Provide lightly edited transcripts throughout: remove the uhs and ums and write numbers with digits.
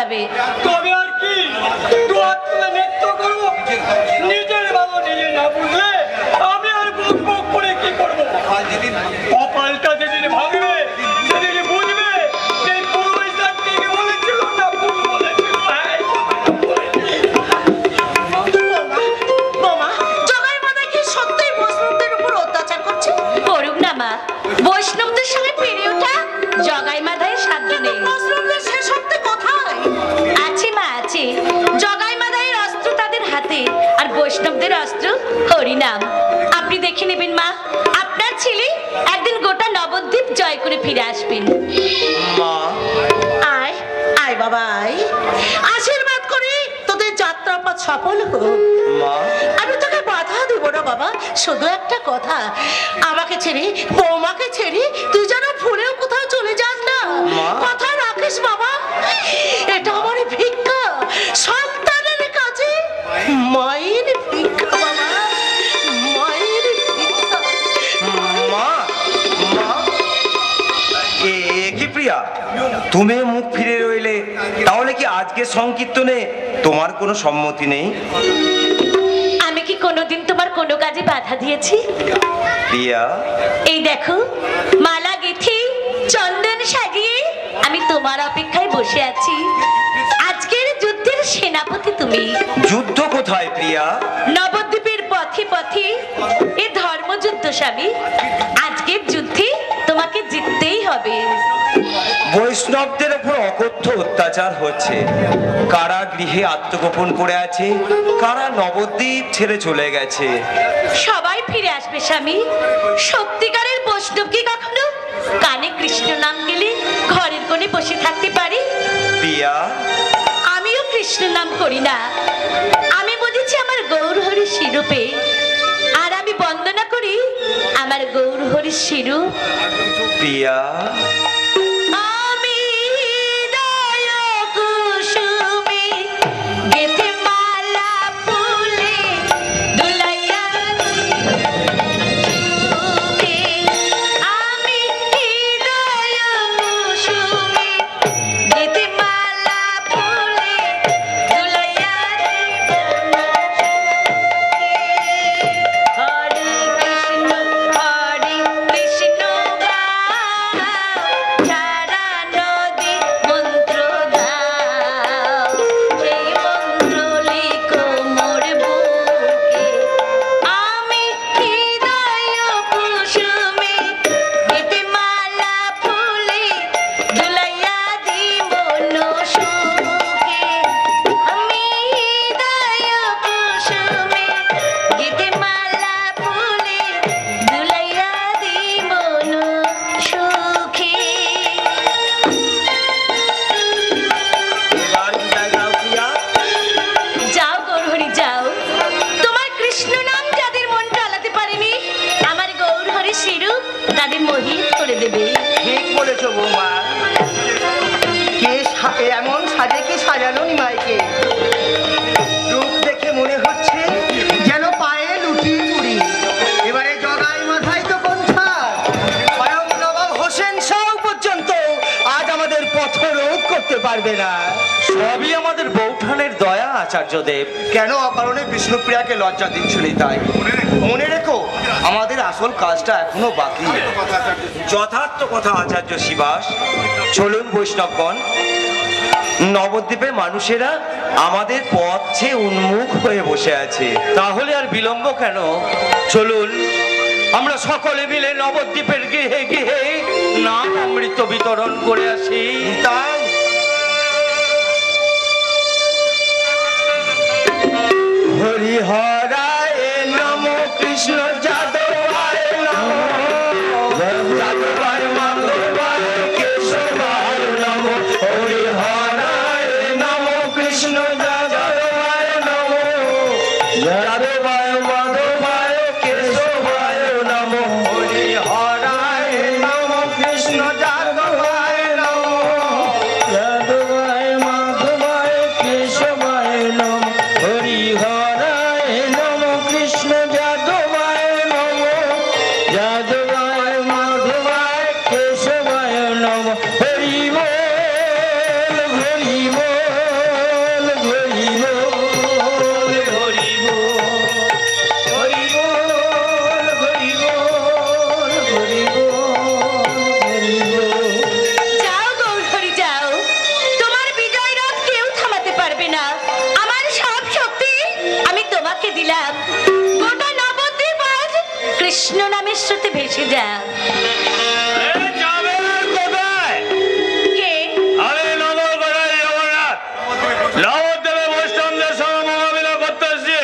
যাবে। তবে আর কি নৃত্য করবো, নিজের বাবা নিজে না বুঝলে আমি আর বুক বুক করে কি করবো? কপালটা যেদিন ভাঙবে সেদিন বুঝবে এই পুরোহিতটা ঠিক বলেছিল না ভুল বলেছিল। বোমা, জগাই মাথায় কি সত্যিই বৈষ্ণবদের উপর অত্যাচার করছে? করুক না মা, বৈষ্ণবদের সঙ্গে পেরে ওঠা জগাই মাথায় সাধ্য নেই। বৈষ্ণবদের সে সত্যি কোথায়? আছে মা আছে, জগাই মাথায়ের অস্ত্র তাদের হাতে আর বৈষ্ণবদের অস্ত্র হরিনাম। আপনি দেখে নেবেন মা, আপনার ছেলে একদিন গোটা নবদ্বীপ জয় করে ফিরে আসবেন। মা, আয় আয় বাবা আয়, আশীর্বাদ করি তোদের যাত্রাপথ সফল হোক। মা, আমি তোকে বাধা দেব না বাবা, শুধু একটা কথা, আমাকে ছেড়ে বৌমাকে ছেড়ে তুই যেন ভুলেও কোথাও চলে যাস না। মা। কথা রাখিস বাবা, এটা আমার ভিক্ষা সন্তানের কাছে, মায়ের ভিক্ষা বাবা, মায়ের ভিক্ষা। মা, মা, কি প্রিয়া, তুমি মুখ ফিরে রইলে, তাহলে কি আজকে সংকীর্তনে তোমার কোনো সম্মতি নেই? আমি কি কোনোদিন তোমার কোনো কাজে বাধা দিয়েছি? প্রিয়া, এই দেখো, মালা গেথে চন্দন সাজিয়ে আমি তোমার অপেক্ষায় বসে আছি। আজকের যুদ্ধের সেনাপতি তুমি। যুদ্ধ কোথায় প্রিয়া? নবদ্বীপের পথে পথে এ ধর্মযুদ্ধ স্বামী। আজকের যুদ্ধে তোমাকে জিততেই হবে। বৈষ্ণবদের উপর অকথ্য অত্যাচার হচ্ছে। কারা গৃহে আত্মগোপন করে আছে, কারা নবদ্বীপ ছেড়ে চলে গেছে। সবাই ফিরে আসবে স্বামী। সত্যিকারের বৈষ্ণব কি কখনো কানে কৃষ্ণ নাম গেলে ঘরের কোণে বসে থাকতে পারে? প্রিয়া, আমিও কৃষ্ণ নাম করি না, আমি বুঝেছি আমার গৌর হরি শিরূপে, আর আমি বন্দনা করি আমার গৌর হরি শিরূপ। প্রিয়া, আমি হৃদয় কুসুমে গেথে মালা ফুলে দুলাইয়া সুখে। আমি হৃদয় কুসুমে গেথে মালা ফুলে দুলাইয়া হরে কৃষ্ণ গাও, সারা নদী মন্ত্র দাও, সেই মন্ত্র লিখো মোর বুকে। আমি হৃদয় কুসুমে গেথে মালা ফুলে দুলাইয়া দিব সুখে। আমি হৃদয় কুসুমে গেথে মালা ফুলে দুলাইয়া দিব সুখে। এবার বিদায় দাও প্রিয়া। যাও গৌরহরি যাও, তোমার কৃষ্ণ নাম যাদের মন টালাতে পারেনি, আমার গৌরহরি শিরূপ তাদের মোহিত করে দেবে। ঠিক বলেছো বৌমা, এমন সাজে কি সাজানো নিমাইকে, রূপ দেখে মনে হচ্ছে যেন পায়ে লুটি পুরি। এবারে জগাই মাথায় তো পন্থা, স্বয়ং নবাব হোসেন শাহ পর্যন্ত আজ আমাদের পথরোধ করতে পারবে না। সবই আমাদের বৌঠানের দয়া আচার্যদেব। কেন অকারণে বিষ্ণুপ্রিয়াকে লজ্জা দিচ্ছ তাই? মনে রেখো আমাদের আসল কাজটা এখনো বাকি। যথার্থ কথা আচার্য শিবাস। চলুন বৈষ্ণবগণ, নবদ্বীপের মানুষেরা আমাদের পথ চেয়ে উন্মুখ হয়ে বসে আছে। তাহলে আর বিলম্ব কেন? চলুন আমরা সকলে মিলে নবদ্বীপের গৃহে গৃহে নাম অমৃত বিতরণ করে আসি। তাই হরিহরায় নমো, কৃষ্ণ যাদবায় নমো, যাদবায় মাধবায় কেশবায় নমো। হরিহরায় নমো, কৃষ্ণ যাদবায় নমো, যাদবায় মাধবায় কেশবায় নমো। হরিহরায় নমো, কৃষ্ণ যাদবায় নমো, যাদবায় মাধবায় কেশবায় নমো। হরিহরায় নমো, কৃষ্ণ যাদবায় নমো, যাদবায় মাধবায় কেশবায় নমো। হরি বল, হরি বল, গোটা নবদ্বীপ আজ কৃষ্ণ নামের স্রোতে ভেসে যাক। যাবে আর কোথায়? কে? আরে নবদ্বীপের জগন্নাথ নবদ্বীপে বৈষ্ণবদের সঙ্গে মোকাবিলা করতে এসেছে।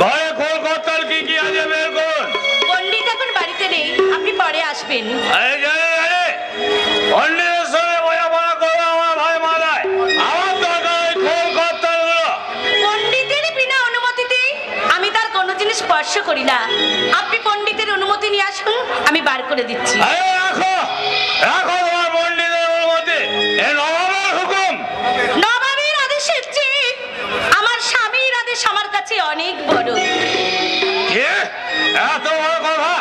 ঘরে খোল করতাল কি কি আছে বের করুন। পণ্ডিত এখন বাড়িতে নেই, আপনি পরে আসবেন। আরে জানে জানে পণ্ডিতের সঙ্গে বোঝাপড়া করবে আমার ভাই মালায়। আমার দরকার ওই খোল করতালগুলো। পণ্ডিতের বিনা অনুমতিতে আমি তার কোনো জিনিস স্পর্শ করি না। আপনি পণ্ডিতের অনুমতি নিয়ে আসুন, আমি বার করে দিচ্ছি। আরে রাখো রাখো তোমার পণ্ডিতের অনুমতি। এ নবাবের হুকুম। নবাবের আদেশের চেয়ে আমার স্বামীর আদেশ আমার কাছে অনেক বড়। কি এত বড় কথা?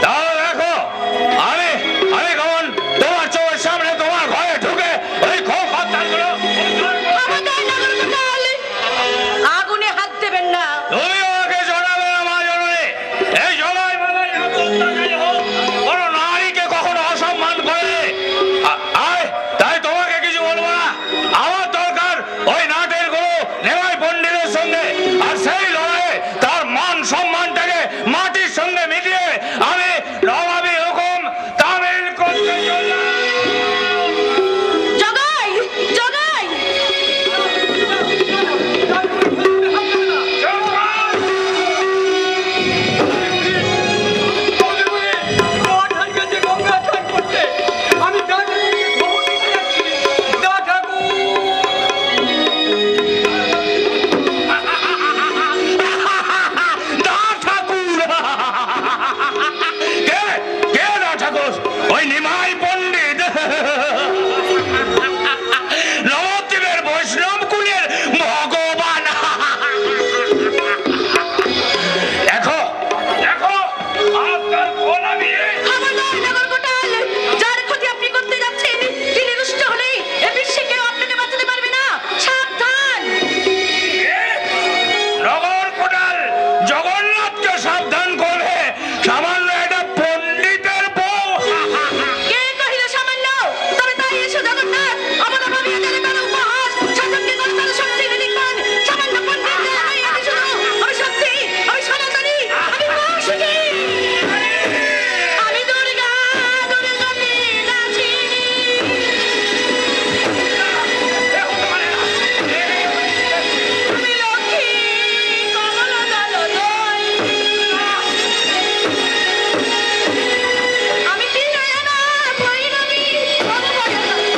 তাহলে দেখো আমি আমি কখন তোমার চোখের সামনে তোমার ঘরে ঢুকে ওই খোল করতালগুলো খবরদার নগরকোটাল, আগুনে হাত দেবেন না। তুমি আমাকে জানাবে না মা জননী। এই জলাই মালাই এত অত্যাচারী হোক, কোনো নারীকে কখনো অসম্মান করে। আয় তাই তোমাকে কিছু বলবো না। আমার দরকার ওই নাটের গুরু নেওয়াই পণ্ডিতের সঙ্গে, আর সেই লড়াইয়ে তার মান সম্মানটাকে মাটির সঙ্গে মিটিয়ে আমি নবাবী হুকুম তামিল করতে চললাম। জগাই, জগাই, আমি দা ঠাকুরকে খবর দিতে যাচ্ছি। দা ঠাকুর, দা ঠাকুর কে কে দা ঠাকুর? ওই নিমাই পণ্ডিত নবদ্বীপের বৈষ্ণব কুলের ভগবান। দেখো দেখো আপনার গোলামি। খবরদার নগরকোটাল, যার ক্ষতি আপনি করতে যাচ্ছেন তিনি রুষ্ট হলেই এ বিশ্বে কেউ আপনাকে বাঁচাতে পারবে না। সাবধান। নগর কোটাল জগন্নাথকে সাবধান করবে সামান্য একটা পণ্ডিতের বউ। কে কহিল সামান্য? তবে তাই এসো জগন্নাথ, আমার ভাবিয়ে দেবে কারো উপহাস, শাসককে কষ্টার শক্তি নিলিখন, সামান্য পণ্ডিত নয় আমি শুধু, আমি শক্তি, আমি সনাতনী, আমি মহাশক্তি, আমি দুর্গা, দুর্গতি নাচিনী। আমি লক্ষ্মী, কমলদল দয়। আমি ত্রিনয়না ভৈরবী, ভবভয়হরি।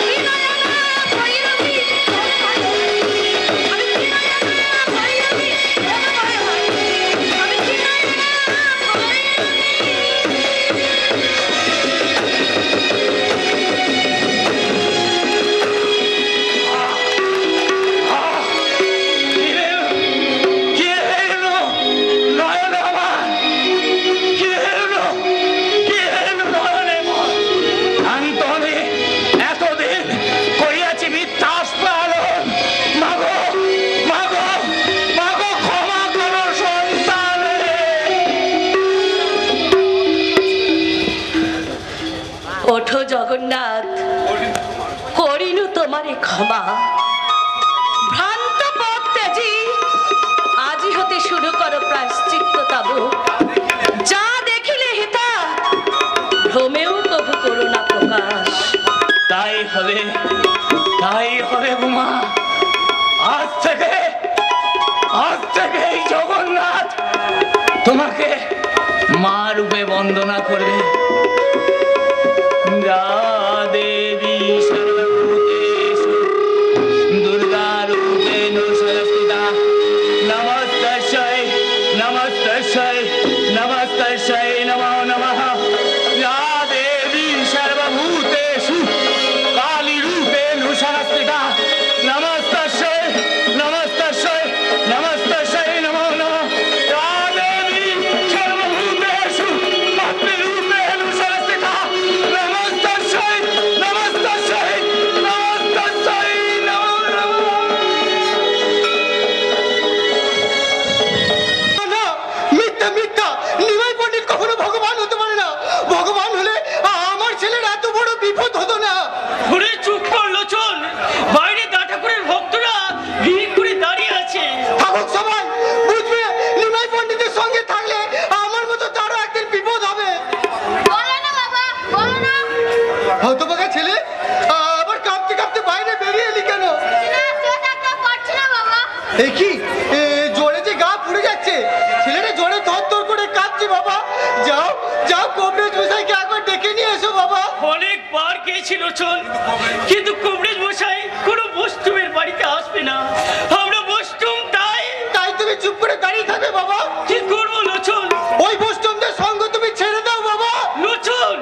ত্রিনয়না ভৈরবী, ভবভয়হরি। আমি ত্রিনয়না ভৈরবী, ভবভয়হরি। আমি ত্রিনয়না এতদিন করিয়াছি মিথ্যাস পালন। মাগো মাগো মাগো ক্ষমা করো সন্তান। ওঠো জগন্নাথ, করিনু তোমারে ক্ষমা। ভ্রান্ত পথ ত্যাজি আজি হতে শুরু করো প্রায়শ্চিত্ত তব। যা দেখিলে হেতা ভ্রমেও কভু করো না প্রকাশ। তাই হবে গুমা। আজ থেকে এই জগন্নাথ তোমাকে মা রূপে বন্দনা করবে। যা দেবী সর্বভূতেষু দুর্গা রূপেণ সংস্থিতা নমস্তস্যৈ নমস্তস্যৈ নমস্তস্যৈ নমো নমঃ। যা দেবী সর্বভূতেষু কালী রূপেণ সংস্থিতা নমস্তস্যৈ নমস্তস্যৈ নমস্তস্যৈ নমো নমঃ। যা দেবী সর্বভূতেষু মাতৃরূপেণ সংস্থিতা নমস্তস্যৈ নমস্তস্যৈ নমস্তস্যৈ নমো নমঃ। না, মিথ্যা মিথ্যা, নিমাই পণ্ডিত কখনো ভগবান হতে পারে না। দিয়েছি লোচন, কিন্তু কবরেজ মশাই কোনো বস্তুমের বাড়িতে আসবে না। আমরা বস্তুম তাই তুমি চুপ করে দাঁড়িয়ে থাকবে বাবা। কি করবো লোচন? ওই বৈষ্ণবদের সঙ্গ তুমি ছেড়ে দাও বাবা। লোচন,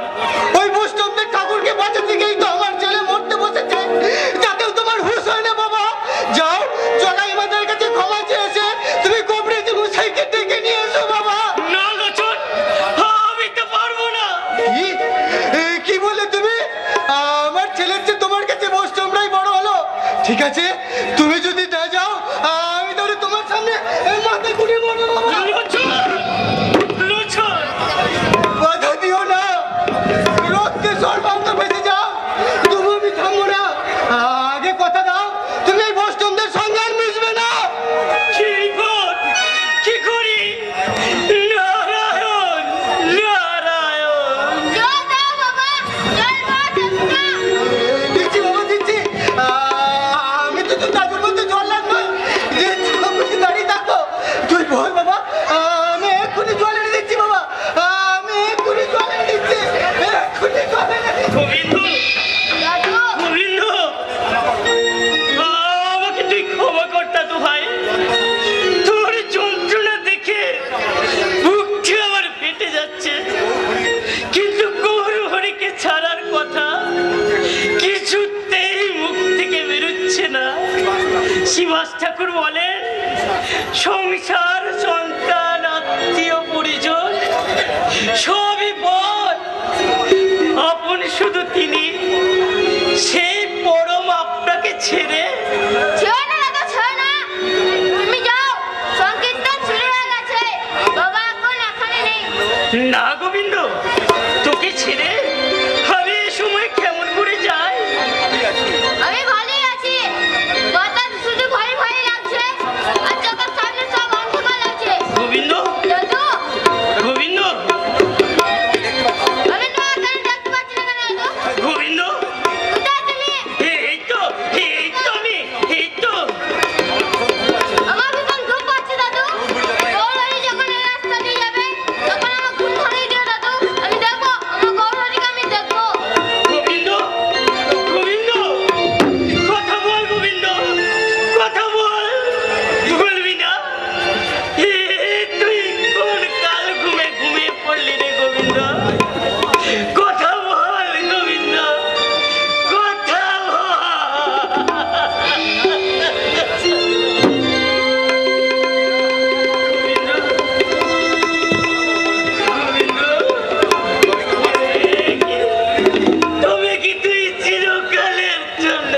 ওই বৈষ্ণবদের ঠাকুরকে বাঁচাতে গিয়েই তো আমার ছেলে মরতে বসেছে, যাতেও তোমার হুঁশ হয় না বাবা। যাও জগাই মাতার কাছে ক্ষমা চেয়েছে, তুমি কবরেজ মশাইকে ডেকে নিয়ে এসো বাবা। না লোচন, আমি তো পারবো না। কি বলে তুমি? আমার ছেলের চেয়ে তোমার কাছে বৈষ্ণবরাই বড় হলো। ঠিক আছে, তুমি যদি না যাও আমি তাহলে তোমার সামনে মাথা ঘুরে মরবো বাবা। লোচন, লোচন, বাধা দিও না, রক্তে সর্বান্ত বেঁচে যাও, তবু আমি থামবো না। আগে কথা দাও তুমি এই বৈষ্ণবদের সঙ্গে আর মিশবে না। কি বিপদ, কি করি? নারায়ণ, নারায়ণ। দিচ্ছি বাবা দিচ্ছি। আমি তো তোর দাদুর মধ্যে জল লাগবে যে তুমি দাঁড়িয়ে থাকো। তুই বল বাবা, আমি এক্ষুনি জল এনে দিচ্ছি বাবা, আমি এক্ষুনি জল এনে দিচ্ছি, এক্ষুনি জল এনে দিচ্ছি। গোবিন্দ, গোবিন্দ, আমাকে তুই ক্ষমা করতা তো ভাই। তোর যন্ত্রণা দেখে বুকটা আমার ফেটে যাচ্ছে, কিন্তু গৌরহরিকে ছাড়ার কথা কিছুতেই মুখ থেকে বেরোচ্ছে না। শিবাস ঠাকুর বলেন, সংসার, সন্তান, আত্মীয় পরিজন সবই পর, আপন শুধু তিনি, সেই পরম আপনাকে ছেড়ে। না গোবিন্দ, তোকে ছেড়ে আমি এ সময় কেমন করে যাই? আমি ভালোই আছি, কথা শুধু ভয় ভয় লাগছে আর চোখের সামনে সব অন্ধকার লাগছে। গোবিন্দ, দাদু, গোবিন্দ, আমি তোমার কেন দেখতে পাচ্ছি না কেন দাদু? গোবিন্দ, কোথায় তুমি? এই তো, এই তো আমি, এই তো। আমার ভীষণ দুঃখ হচ্ছে দাদু। গৌরহরি যখন এই রাস্তা দিয়ে যাবে তখন আমার ঘুম ধরিয়ে দিও দাদু। আমি দেখবো, আমার গৌরহরিকে আমি দেখবো। গোবিন্দ, গোবিন্দ, কথা বল গোবিন্দ, কথা বল। বলবি না? তুই কোন কাল ঘুমিয়ে পড়লি রে গোবিন্দ? কথা বল গোবিন্দ, কথা তবে কি তুই চিরকালের জন্য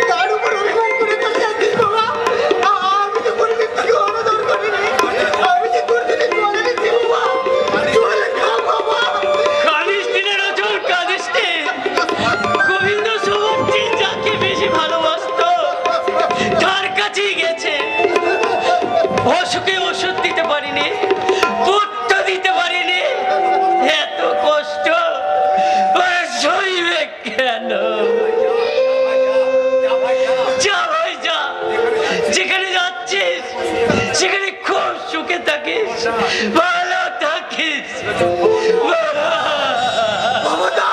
তার উপর অভিমান করে চলে যাচ্ছিস বাবা। আমি তো কোনো ব্যক্তিকে অনাদর করিনি, আমি যে তোর জন্য জল এনেছি বাবা, জল খা বাবা। কাঁদিস দিনের ওজন কাঁদিস নে। গোবিন্দ সবজি যাকে বেশি ভালোবাসত তার কাছেই গেছে। অসুখে ওষুধ দিতে পারিনি, পুত্র দিতে পারিনি, এত কষ্ট আর সইবে কেন? যা ভাই যা, যেখানে যাচ্ছিস সেখানে খুব সুখে থাকিস, ভালো থাকিস। মমতা,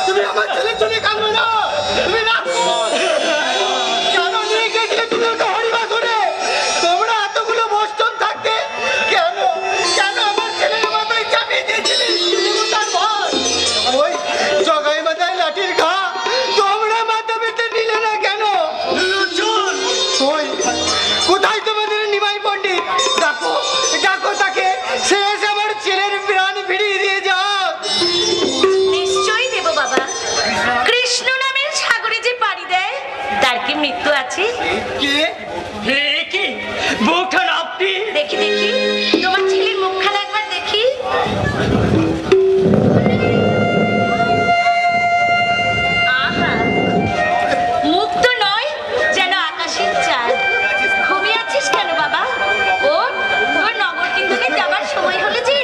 তুমি আমার ছেলের জন্য কাঁদবে না, তুমি রাখো। কেন নিয়ে গেছিলে তুমি ওকে হরিবাসনে? তোমরা এতগুলো বৈষ্ণব থাকতে কেন কেন আমার ছেলের মাথায় চাপিয়ে দিয়েছিলে তার ভয়? ওই জগাই মাথায় লাঠির ঘা তোমরা মাথা পেতে নিলে না কেন? ওই কোথায় তোমাদের নিমাই পণ্ডিত? ডাকো ডাকো তাকে, সে এসে আমার ছেলের প্রাণ ফিরিয়ে দিয়ে যাক। নিশ্চয়ই দেব বাবা। কৃষ্ণ নামের সাগরে যে পাড়ি দেয় তার কি মৃত্যু আছে? কে? হে কি বউঠান আপনি? দেখি দেখি তোমার ছেলের মুখখানা একবার দেখি। আহা, মুখ তো নয়, যেন আকাশের চাঁদ। ঘুমিয়ে আছিস কেন বাবা? ওর নগর কিন্তু যাবার সময় হলে যে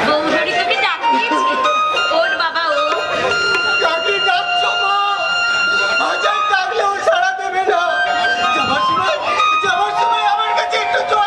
গৌরহরি তোকে ডাক দিয়েছে। ওর বাবা ও। কাকে ডাকছ মা? হাজার ডাকলেও সাড়া দেবে না। যাবার সময় আমার কাছে একটু জল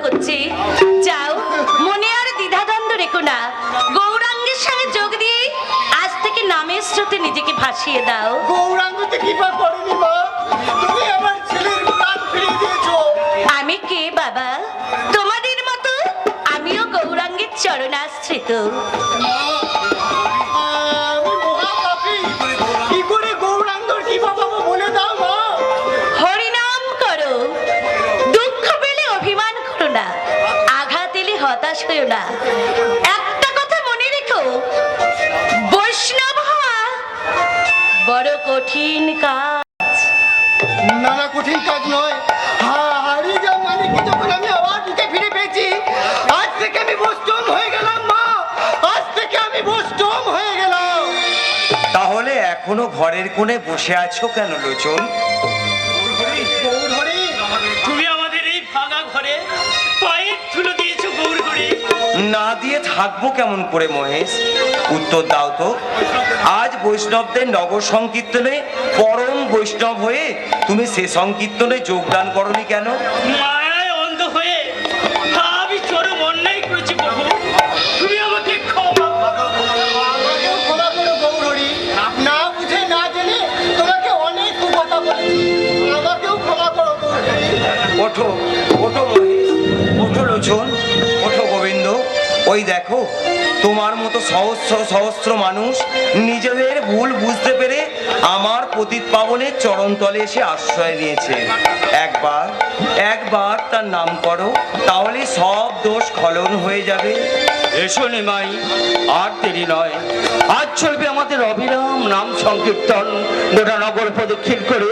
হচ্ছে। যাও, মনে আর দ্বিধাদ্বন্দ্ব রেখো না, গৌরাঙ্গের সঙ্গে যোগ দিয়ে আজ থেকে নামের স্রোতে নিজেকে ভাসিয়ে দাও। গৌরাঙ্গতে কৃপা করেনি মা, তুমি আমার ছেলের প্রাণ ফিরিয়ে দিয়েছো। আমি কে বাবা? তোমাদের মতো আমিও গৌরাঙ্গের চরণাশ্রিত। আমি মহাপাপী, কি করে গৌরাঙ্গর কৃপা পাবো বলে দাও মা। হরিনাম করো, দুঃখ পেলে অভিমান করো না, আঘাত এলে হতাশ হইও না। একটা কথা মনে রেখো, বৈষ্ণব হওয়া বড় কঠিন কাজ। না না, কঠিন কাজ নয়। হারিয়ে যাওয়া মালিককে যখন আমি আবার বুকে ফিরে পেয়েছি, আজ থেকে আমি বৈষ্ণব হয়ে গেলাম মা, আজ থেকে আমি বৈষ্ণব হয়ে গেলাম। তাহলে এখনো ঘরের কোণে বসে আছো কেন লোচন? গৌরহরি, তুমি আমাদের এই ভাঙা ঘরে পায়ের ধুলো দিয়েছো গৌরহরি। না দিয়ে থাকবো কেমন করে মহেশ? উত্তর দাও তো। আজ বৈষ্ণবদের নগর সংকীর্তনে পরম বৈষ্ণব হয়ে তুমি সে সংকীর্তনে যোগদান করনি কেন? মায়ায় অন্ধ হয়ে আমি চরম অন্যায় করেছি প্রভু, তুমি আমাকে ক্ষমা করো। আমাকেও ক্ষমা করো গৌরহরি, না বুঝে না জেনে তোমাকে অনেক কথা বলেছি, আমাকেও ক্ষমা করো গৌরহরি। ওঠো, ওঠো মহেশ, ওঠো লোচন, ওঠো গোবিন্দ। ওই দেখো, তোমার মতো সহস্র সহস্র মানুষ নিজেদের ভুল বুঝতে পেরে আমার পতিত পাবনের চরণতলে এসে আশ্রয় নিয়েছে। একবার একবার তার নাম করো, তাহলে সব দোষ খলন হয়ে যাবে। এসো নিমাই, আর দেরি নয়। আজ চলবে আমাদের অবিরাম নাম সংকীর্তন। গোটা নগর প্রদক্ষিণ করে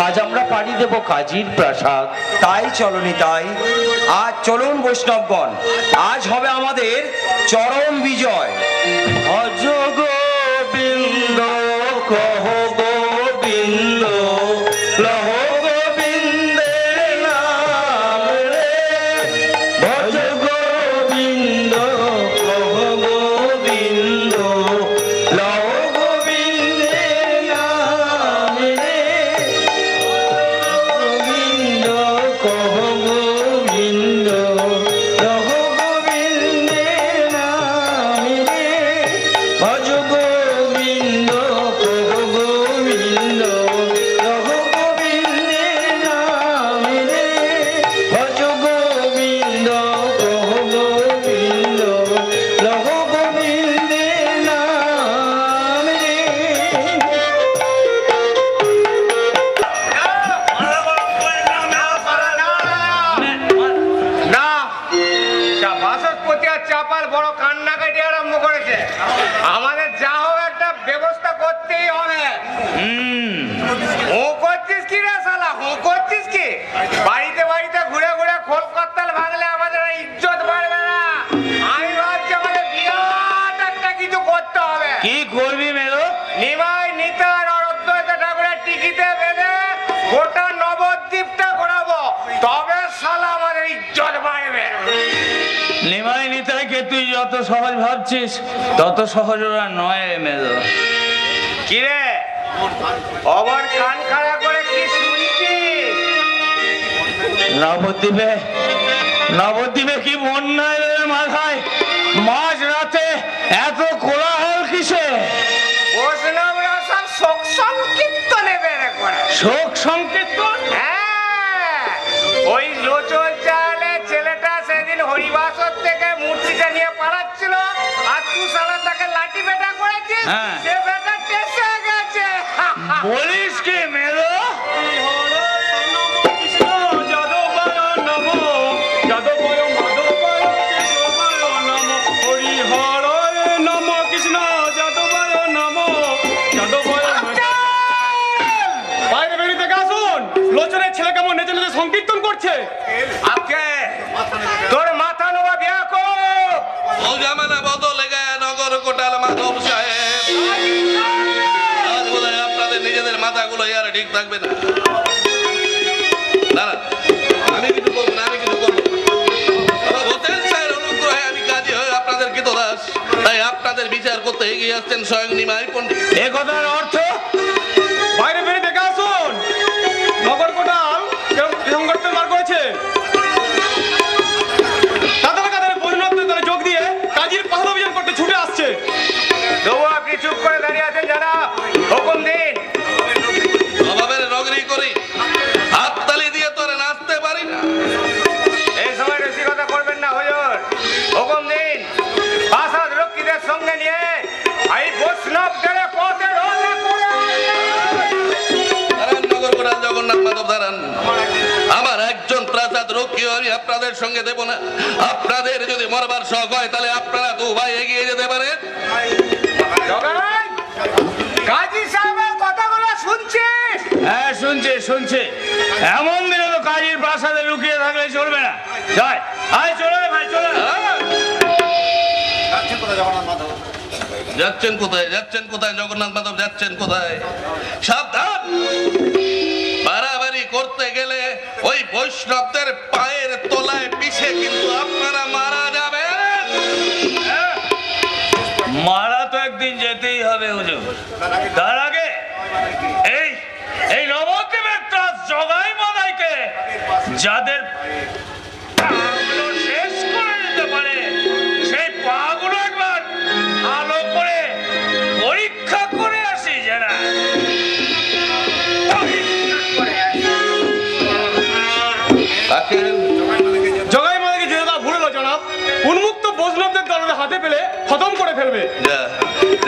আজ আমরা পাড়ি দেব কাজীর প্রাসাদ। তাই চলনি তাই, আজ চলুন বৈষ্ণবগণ, আজ হবে আমাদের চরম বিজয়। ভজ গোবিন্দ, কহ গোবিন্দ, লহ গোবিন্দের নাম রে। ভজ গোবিন্দ, কহ গোবিন্দ, লহ গোবিন্দের নাম রে। গোবিন্দ, কহ গোবিন্দ, লহ গোবিন্দের নাম রে। ভজ গোবিন্দ, কহ গোবিন্দ, লহ গোবিন্দের নাম রে। ভজ গোবিন্দ, কহ গোবিন্দ, লহ গোবিন্দের নাম রে। না, বাসস্পতি আর চাপাল বড় কান্নাকাটি আরম্ভ করেছে, আমাদের যা হোক একটা ব্যবস্থা করতেই হবে। হু করছিস কি রে শালা, হু করছিস কি? বাড়িতে বাড়িতে ঘুরে ঘুরে খোল করতাল ভাঙলে আমাদের ইজ্জত বাড়বে না। আমি ভাবছি আমাদের বিরাট একটা কিছু করতে হবে। কি করবি মেলো? নিমাই নিতাই আর অদ্বৈত ঠাকুরের টিকিতে বেঁধে গোটা নবদ্বীপটা ঘোরাবো, তবে শালা আমাদের ইজ্জত বাড়বে। নিমাই নিতাইকে তুই যত সহজ ভাবছিস তত সহজ ওরা নয় মেলো। কিরে, অবর কান খাড়া করে কি শুনছিস? নবদ্বীপে, নবদ্বীপে কি বন্যায় রে মাথায়? মাঝ রাতে এত কোলাহল কিসে? বৈষ্ণবরা সব শোক সংকীর্তনে বেড়ে করে। শোক সংকীর্তন? হ্যাঁ, ওই লোচন চালে ছেলেটা সেদিন হরিবাসর থেকে মূর্তিটা নিয়ে পালাচ্ছিল, আর তুই শালা তাকে লাঠি বেটা করেছিস। হ্যাঁ। সে বেটা টেসে গেছে। বলিস কি মেলো? কৃষ্ণ যাদবায় নমো, যাদবায় মাধবায় কেশবায় নমো, হরিহরায় নমো, কৃষ্ণ যাদবায় নমো, যাদবায় বাইরে বেরিয়ে থেকে আসুন। লোচনের ছেলে কেমন নেচে নেচে সংকীর্তন করছে। আজকে তোর মাথা নোয়া বিয়া কর। ও জামানা বদলে গেছে নগর কোটাল মাধব সাহেব। আজ বোধহয় আপনাদের নিজেদের মাথাগুলো আর ঠিক থাকবে না। না না, আমি কিছু করবো না, আমি কিছু করবো না। হোটেল স্যার অনুগ্রহে আমি কাজী হয়ে আপনাদের কৃতদাস, তাই আপনাদের বিচার করতে এগিয়ে আসছেন স্বয়ং নিমাই পণ্ডিত। এ কথার অর্থ? বাইরে বেরিয়ে দেখে আসুন, নগর কোটাল সংকীর্তন বার করেছে। কেউ আমি আপনাদের সঙ্গে দেব না। আপনাদের যদি মরবার শখ হয় তাহলে আপনারা দু ভাই এগিয়ে যেতে পারেন। কাজী সাহেবের কথাগুলো শুনছিস? হ্যাঁ শুনছে এমন দিনে তো কাজীর প্রাসাদে লুকিয়ে থাকলে চলবে না। যাই আয় চলে ভাই চলে। যাচ্ছেন কোথায় জগন্নাথ মাধব, যাচ্ছেন কোথায়? সাবধান, বাড়াবাড়ি করতে গেলে ওই বৈষ্ণবদের পায়ের তলায় পিছে কিন্তু আপনারা মারা যাবেন। মারা তো একদিন যেতেই হবে হুজুর। তার আগে এই নবদ্বীপের ত্রাস জগাই মাদাইকে যাদের পাগুলো শেষ করে দিতে পারে সেই পাগুলো একবার ভালো করে পরীক্ষা করে আসি যারা। জগাই মাদাকে যেতে তা ভুলে জনাব। উন্মুক্ত বৈষ্ণবদের দলের হাতে পেলে খতম করে ফেলবে।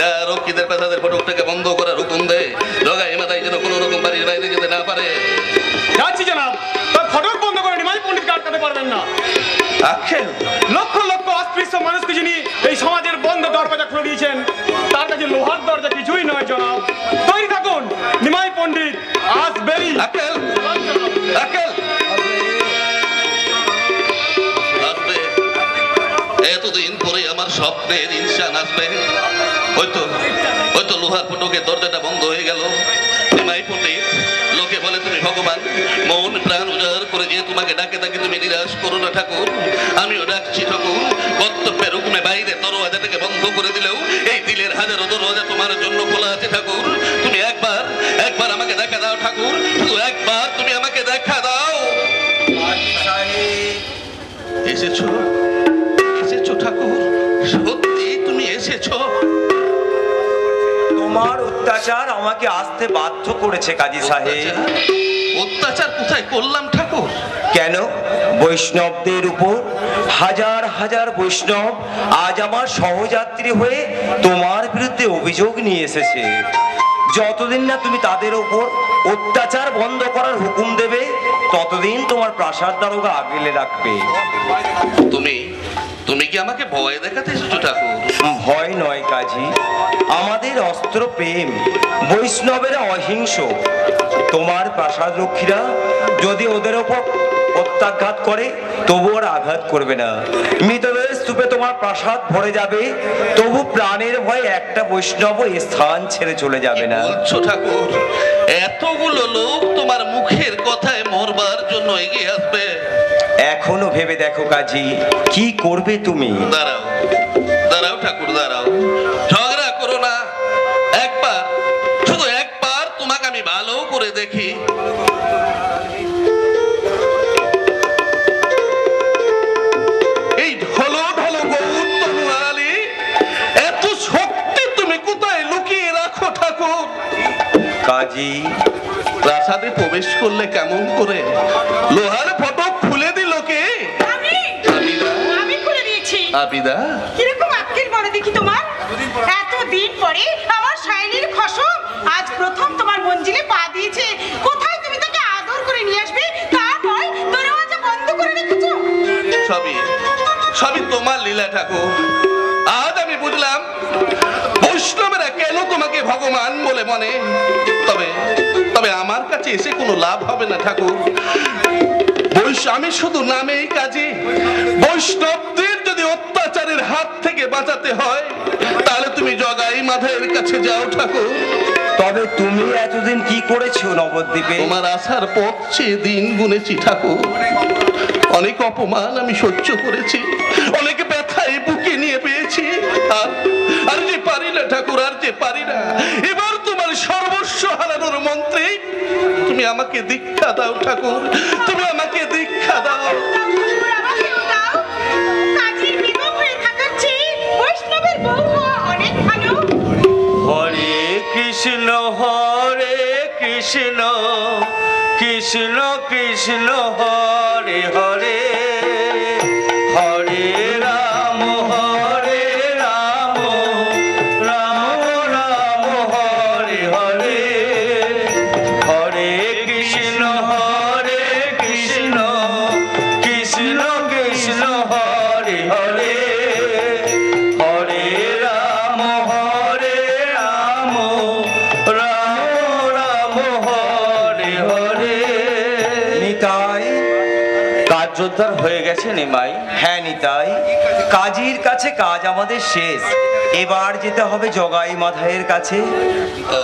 যা রক্ষীদের পেশাদের ফটকটাকে বন্ধ করার হুকুম দে। জগাই মাদাই যেন কোনো রকম বাড়ির বাইরে যেতে না পারে। যাচ্ছি জনাব। তার ফটক বন্ধ করে নিমাই পণ্ডিতকে আটকাতে পারবেন না। আখেল, লক্ষ লক্ষ অস্পৃশ্য মানুষকে যিনি এই সমাজের বন্ধ দরজা খুলে দিয়েছেন, তার কাছে লোহার দরজা কিছুই নয় জনাব। তৈরি থাকুন, নিমাই পণ্ডিত আসবেই। আখেল, আখেল আসবে। এতদিন পরে আমার স্বপ্নের ইনসান আসবে। হয়তো লোহার ফটকের দরজাটা বন্ধ হয়ে গেল। নিমাই পণ্ডিত, লোকে বলে তুমি ভগবান, মন প্রাণ উজাড় করে যে তোমাকে ডাকে তাকে তুমি নিরাশ করো না ঠাকুর। আমিও ডাকছি ঠাকুর। কর্তব্যের হুকুমে বাইরে দরওয়াজাটাকে বন্ধ করে দিলেও এই দিলের হাজারো দরওয়াজা তোমার জন্য খোলা আছে ঠাকুর। তুমি একবার আমাকে দেখা দাও ঠাকুর, শুধু একবার তুমি আমাকে দেখা দাও। এসেছো ঠাকুর, সত্যি তুমি এসেছো। তোমার অত্যাচার আমাকে আসতে বাধ্য করেছে কাজী সাহেব। অত্যাচার কোথায় করলাম ঠাকুর? কেন? বৈষ্ণবদের উপর হাজার হাজার বৈষ্ণব আজ আমার সহযাত্রী হয়ে তোমার বিরুদ্ধে অভিযোগ নিয়ে এসেছে। যতদিন না তুমি তাদের উপর অত্যাচার বন্ধ করার হুকুম দেবে ততদিন তোমার প্রাসাদ দারোগা আগলে রাখবে। তুমি কি আমাকে ভয় দেখাতে এসেছো ঠাকুর? ভয় নয় কাজী, আমাদের অস্ত্র প্রেম। বৈষ্ণবেরা অহিংস। তোমার প্রাসাদ রক্ষীরা যদি ওদের ওপর প্রত্যাঘাত করে তবু ওরা আঘাত করবে না। মৃতদের স্তূপে তোমার প্রাসাদ ভরে যাবে, তবু প্রাণের ভয়ে একটা বৈষ্ণব এই স্থান ছেড়ে চলে যাবে না। বলছো ঠাকুর, এতগুলো লোক তোমার মুখের কথায় মরবার জন্য এগিয়ে আসবে? এখনো ভেবে দেখো কাজী, কি করবে তুমি? দাঁড়াও ঠাকুর, দাঁড়াও। ঝগড়া করো না। শুধু একবার তোমাকে আমি ভালো করে দেখি। এই ঢলো ঢলো গৌর তনুয়ালি, এত শক্তি তুমি কোথায় লুকিয়ে রাখো ঠাকুর? কাজী, প্রাসাদে প্রবেশ করলে কেমন করে? লোহার ফটক খুলে দিল কে? আমি খুলে দিয়েছি। আবিদা, কিরকম আক্কেল বড় দেখি তোমার। এতদিন পরে আমার শাইনির খসম আজ প্রথম তোমার মঞ্জিলে পা দিয়েছে। কোথায় তুমি তাকে আদর করে নিয়ে আসবে তা নয়, দরওয়াজা বন্ধ করে রেখেছো। সবই তোমার লীলা ঠাকুর। আজ আমি বুঝলাম বৈষ্ণবেরা কেন তোমাকে ভগবান বলে মনে। তবে আমার কাছে এসে কোনো লাভ হবে না ঠাকুর। আমি শুধু নামেই কাজী। বৈষ্ণবদের যদি অত্যাচারের হাত থেকে বাঁচাতে হয় তাহলে তুমি জগাই মাধাইয়ের কাছে যাও ঠাকুর। তবে তুমি এতদিন কি করেছো নবদ্বীপে? তোমার আসার পথ চেয়ে দিন গুনেছি ঠাকুর। অনেক অপমান আমি সহ্য করেছি, অনেক ব্যথায় বুকে নিয়ে পেয়েছি। আর যে পারি না ঠাকুর, আর যে পারি না। এবার তোমার সর্বস্ব হারানোর মন্ত্রে তুমি আমাকে দীক্ষা দাও ঠাকুর, তুমি আমাকে দীক্ষা দাও। হরে কৃষ্ণ কৃষ্ণ কৃষ্ণ হরে হরে, হরে রাম রাম রাম হরে হরে, হরে কৃষ্ণ কৃষ্ণ হরে হরে রাম রাম রাম হরে হরে। নিতাই, কার্যোদ্ধার হয়ে গেছে নিমাই? হ্যাঁ নিতাই, কাজীর কাছে কাজ আমাদের শেষ, এবার যেতে হবে জগাই মাধাইয়ের কাছে। ও,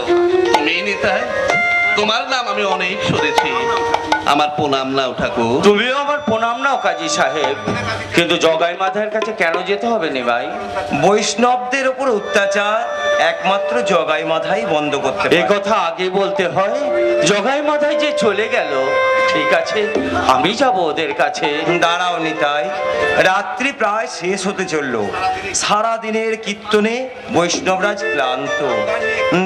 তুমি নিতাই, তোমার নাম আমি অনেক শুনেছি, আমার প্রণাম নাও ঠাকুর। তুমিও আমার প্রণাম নাও কাজী সাহেব, কিন্তু জগাই মাধাইয়ের কাছে কেন যেতে হবে নিমাই? বৈষ্ণবদের উপর অত্যাচার একমাত্র জগাই মাধাই বন্ধ করতে এ পারে। কথা আগে বলতে হয়। জগাই মাধাই যে চলে গেল, ঠিক আছে আমি যাব ওদের কাছে। দাঁড়াও নিতাই, রাত্রি প্রায় শেষ হতে চলল, সারা দিনের কীর্তনে বৈষ্ণবরাজ ক্লান্ত,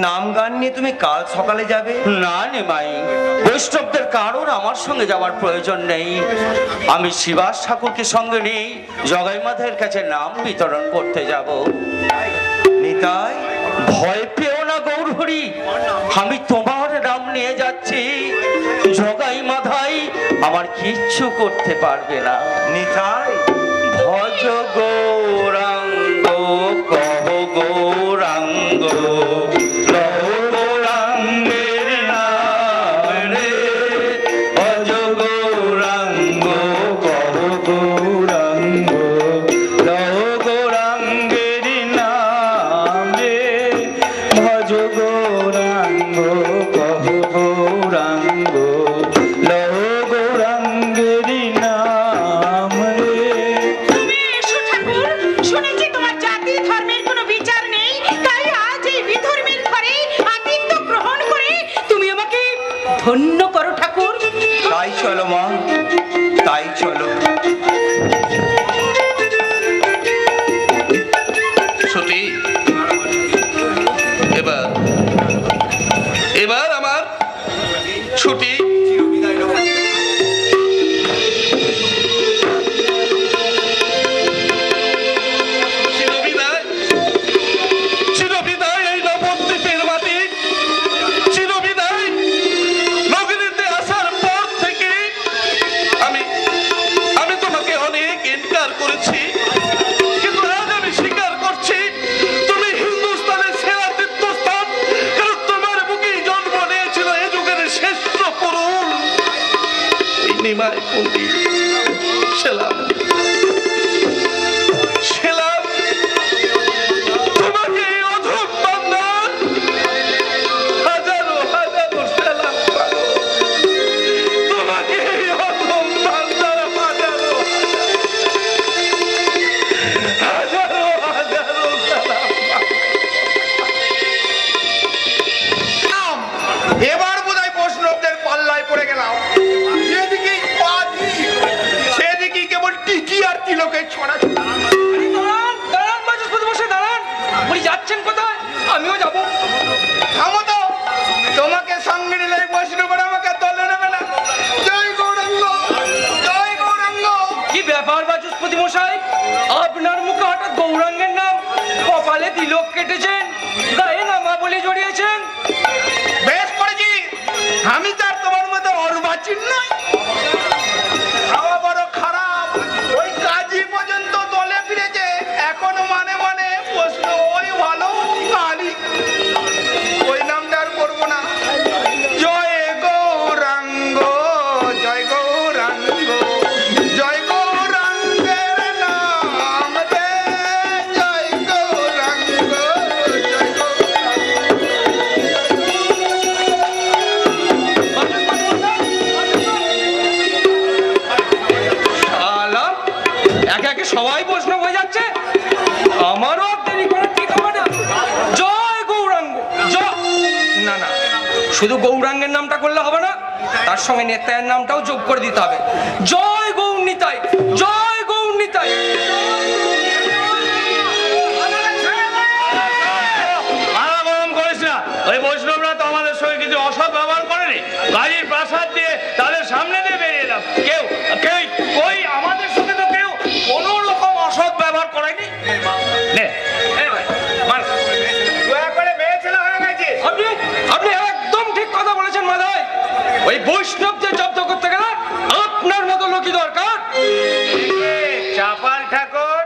নাম গান নিয়ে তুমি কাল সকালে যাবে? না নিমাই, বৈষ্ণবদের কারোর আমার সঙ্গে যাওয়ার প্রয়োজন নেই। আমি শিবাস ঠাকুরকে সঙ্গে নিয়ে জগাই মাধাইয়ের কাছে নাম বিতরণ করতে যাব। নিতাই, ভয় পেও না গৌরহরি, আমি তোমার নাম নিয়ে যাচ্ছি। জগাই মাধাই আমার কিচ্ছু করতে পারবে না। নিতাই, ভজ গৌরাঙ্গ কহ গৌরাঙ্গ লহ গৌরাঙ্গের নাম রে। ভজ গৌরাঙ্গ কহ গৌরাঙ্গ লহ গৌরাঙ্গের নাম রে। ভজ গৌরাঙ্গ কহ গৌরাঙ্গ লহ গৌরাঙ্গের নাম রে। তুমি এসো ঠাকুর, শুনেছি তোমার জাতি ধর্মের কোনো বিচার নেই, তাই আজ এই বিধর্মের ঘরে আতিথ্য গ্রহণ করে তুমি আমাকে ধন্য করো ঠাকুর। তাই চলো মা, তাই চলো। ছুটি, এবার এবার আমার ছুটি। চিরবিদায়, চিরবিদায় এই নবদ্বীপের মাটি, চিরবিদায় নগরীতে আসার পর থেকে আমি আমি তোমাকে অনেক ইনকার করেছি, কিন্তু আজ আমি স্বীকার করছি তুমি হিন্দুস্তানের সেরা তীর্থস্থান, কারণ তোমার বুকেই জন্ম নিয়েছিল এ যুগের শ্রেষ্ঠ করুণ এই নিমাই পণ্ডিত সেলাম। সেলাম তোমাকে এই অধম বান্দার হাজারো হাজারো সেলাম। তোমাকে এই অধম বান্দার হাজারো হাজারো হাজারো সেলাম। এবার বোধহয় বৈষ্ণবদের পাল্লায় পড়ে গেলাম। যেদিকেই পা দিই, সেদিকেই কেবল টিকি আর তিলকের ছড়া। দাঁড়ান দাঁড়ান বাচস্পতি মশাই, দাঁড়ান, উনি যাচ্ছেন কোথায়? আমিও যাব। থামো তো, তোমাকে সঙ্গে নিলে এই বৈষ্ণবরা আমাকে দলে নেবে না। জয় গৌরাঙ্গ, জয় গৌরাঙ্গ। কি ব্যাপার বাচস্পতি মশাই, আপনার মুখে হঠাৎ গৌরাঙ্গের নাম? কপালে তিলক কেটেছেন, গায়ে নামাবলি জড়িয়েছেন। বেশ করেছি, আমি তো আর তোমার মতো অর্বাচীন নই। খাওয়া বড় খারাপ, ওই কাজী পর্যন্ত দলে ফিরেছে, এখনো মানে মানে প্রশ্ন ওই ভালো কালি, ওই নামটা আর করবো না। জয় গৌরাঙ্গ, জয় গৌরাঙ্গ, জয় গৌরাঙ্গের নাম রে। জয় গৌরাঙ্গ, জয় গৌরাঙ্গ। শালা, একে একে সবাই বৈষ্ণব হয়ে যাচ্ছে, আমারও আর দেরি করার ঠিক হবে না। জয় গৌরাঙ্গ, না না, শুধু গৌরাঙ্গের নামটা করলে হবে না, তার সঙ্গে নেতায়ের নামটাও যোগ করে দিতে হবে। জয় গৌর নিতাই, জয় গৌর নিতাই। মাথা গরম করিস না, ওই বৈষ্ণবরা তো আমাদের সঙ্গে কিছু অসৎ ব্যবহার করেনি। কাজীর প্রাসাদ দিয়ে তাদের সামনে দিয়ে বেরিয়ে এলাম, কেউ কেউ ওই আমাদের সঙ্গে তো কেউ কোনো রকম অসৎ ব্যবহার করেনি। নে, এই ভাই, মার। দয়া করে মেয়ে ছেলে হয়ে গেছে। আপনি আপনি একদম ঠিক কথা বলেছেন মাধাই, ওই বৈষ্ণবদের জব্দ করতে গেলে আপনার মতো লোকই দরকার। চাপাল ঠাকুর,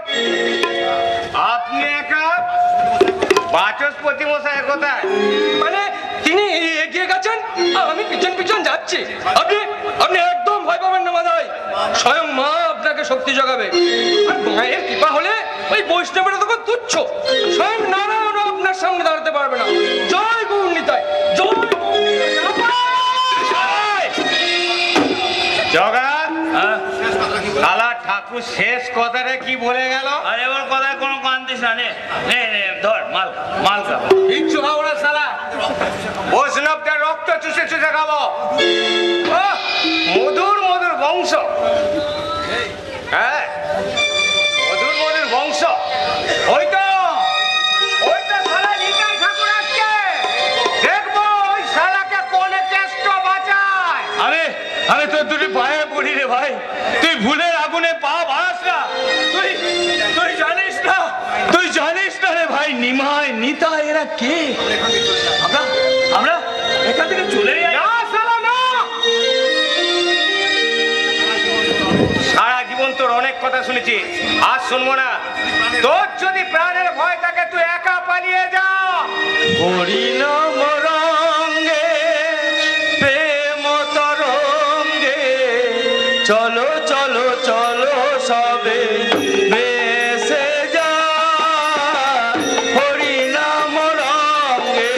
কোথায়? মানে তিনি এগিয়ে গেছেন আর আমি পিছন পিছন যাচ্ছি। আপনি আপনি একদম ভয় পাবেন না মাদাই, স্বয়ং মা আপনাকে শক্তি জোগাবে। আর মায়ের কৃপা হলে ওই বৈষ্ণবেরা তখন তুচ্ছ, স্বয়ং নারায়ণ আপনার সামনে দাঁড়াতে পারবে না। জয় গৌর নিতাই, জয় গৌর নিতাই। জগা কালা ঠাকুর শেষ কথাটা কি বলে গেল? আর এবার কথায় কোনো কান্দিস না, নে নে নে, ধর মাল মাল খা। কিচ্ছু খাবো না শালা, বৈষ্ণবদের রক্ত চুষে চুষে খাবো। ওহ, মধুর মধুর বংশ, হ্যাঁ মধুর মধুর বংশ। ওই তো শালা নিতাই ঠাকুর আসছে, দেখবো ওই শালাকে কোনে কেষ্ট বাঁচায়। আমি তোর দুটি পায়ে পড়ি রে ভাই, তুই ভুলের আগুনে পা ভাস না। তুই জানিস না, তুই জানিস না রে ভাই, নিমাই নিতা এরা কে? আমরা এখান থেকে চলে যাই। না শালা না, সারা জীবন তোর অনেক কথা শুনেছি, আজ শুনবো না। তোর যদি প্রাণের ভয় থাকে তুই একা পালিয়ে যা। হরিনাম রঙ্গে প্রেম তরঙ্গে চলো চলো চলো সবে ভেসে যা। হরিনাম রঙ্গে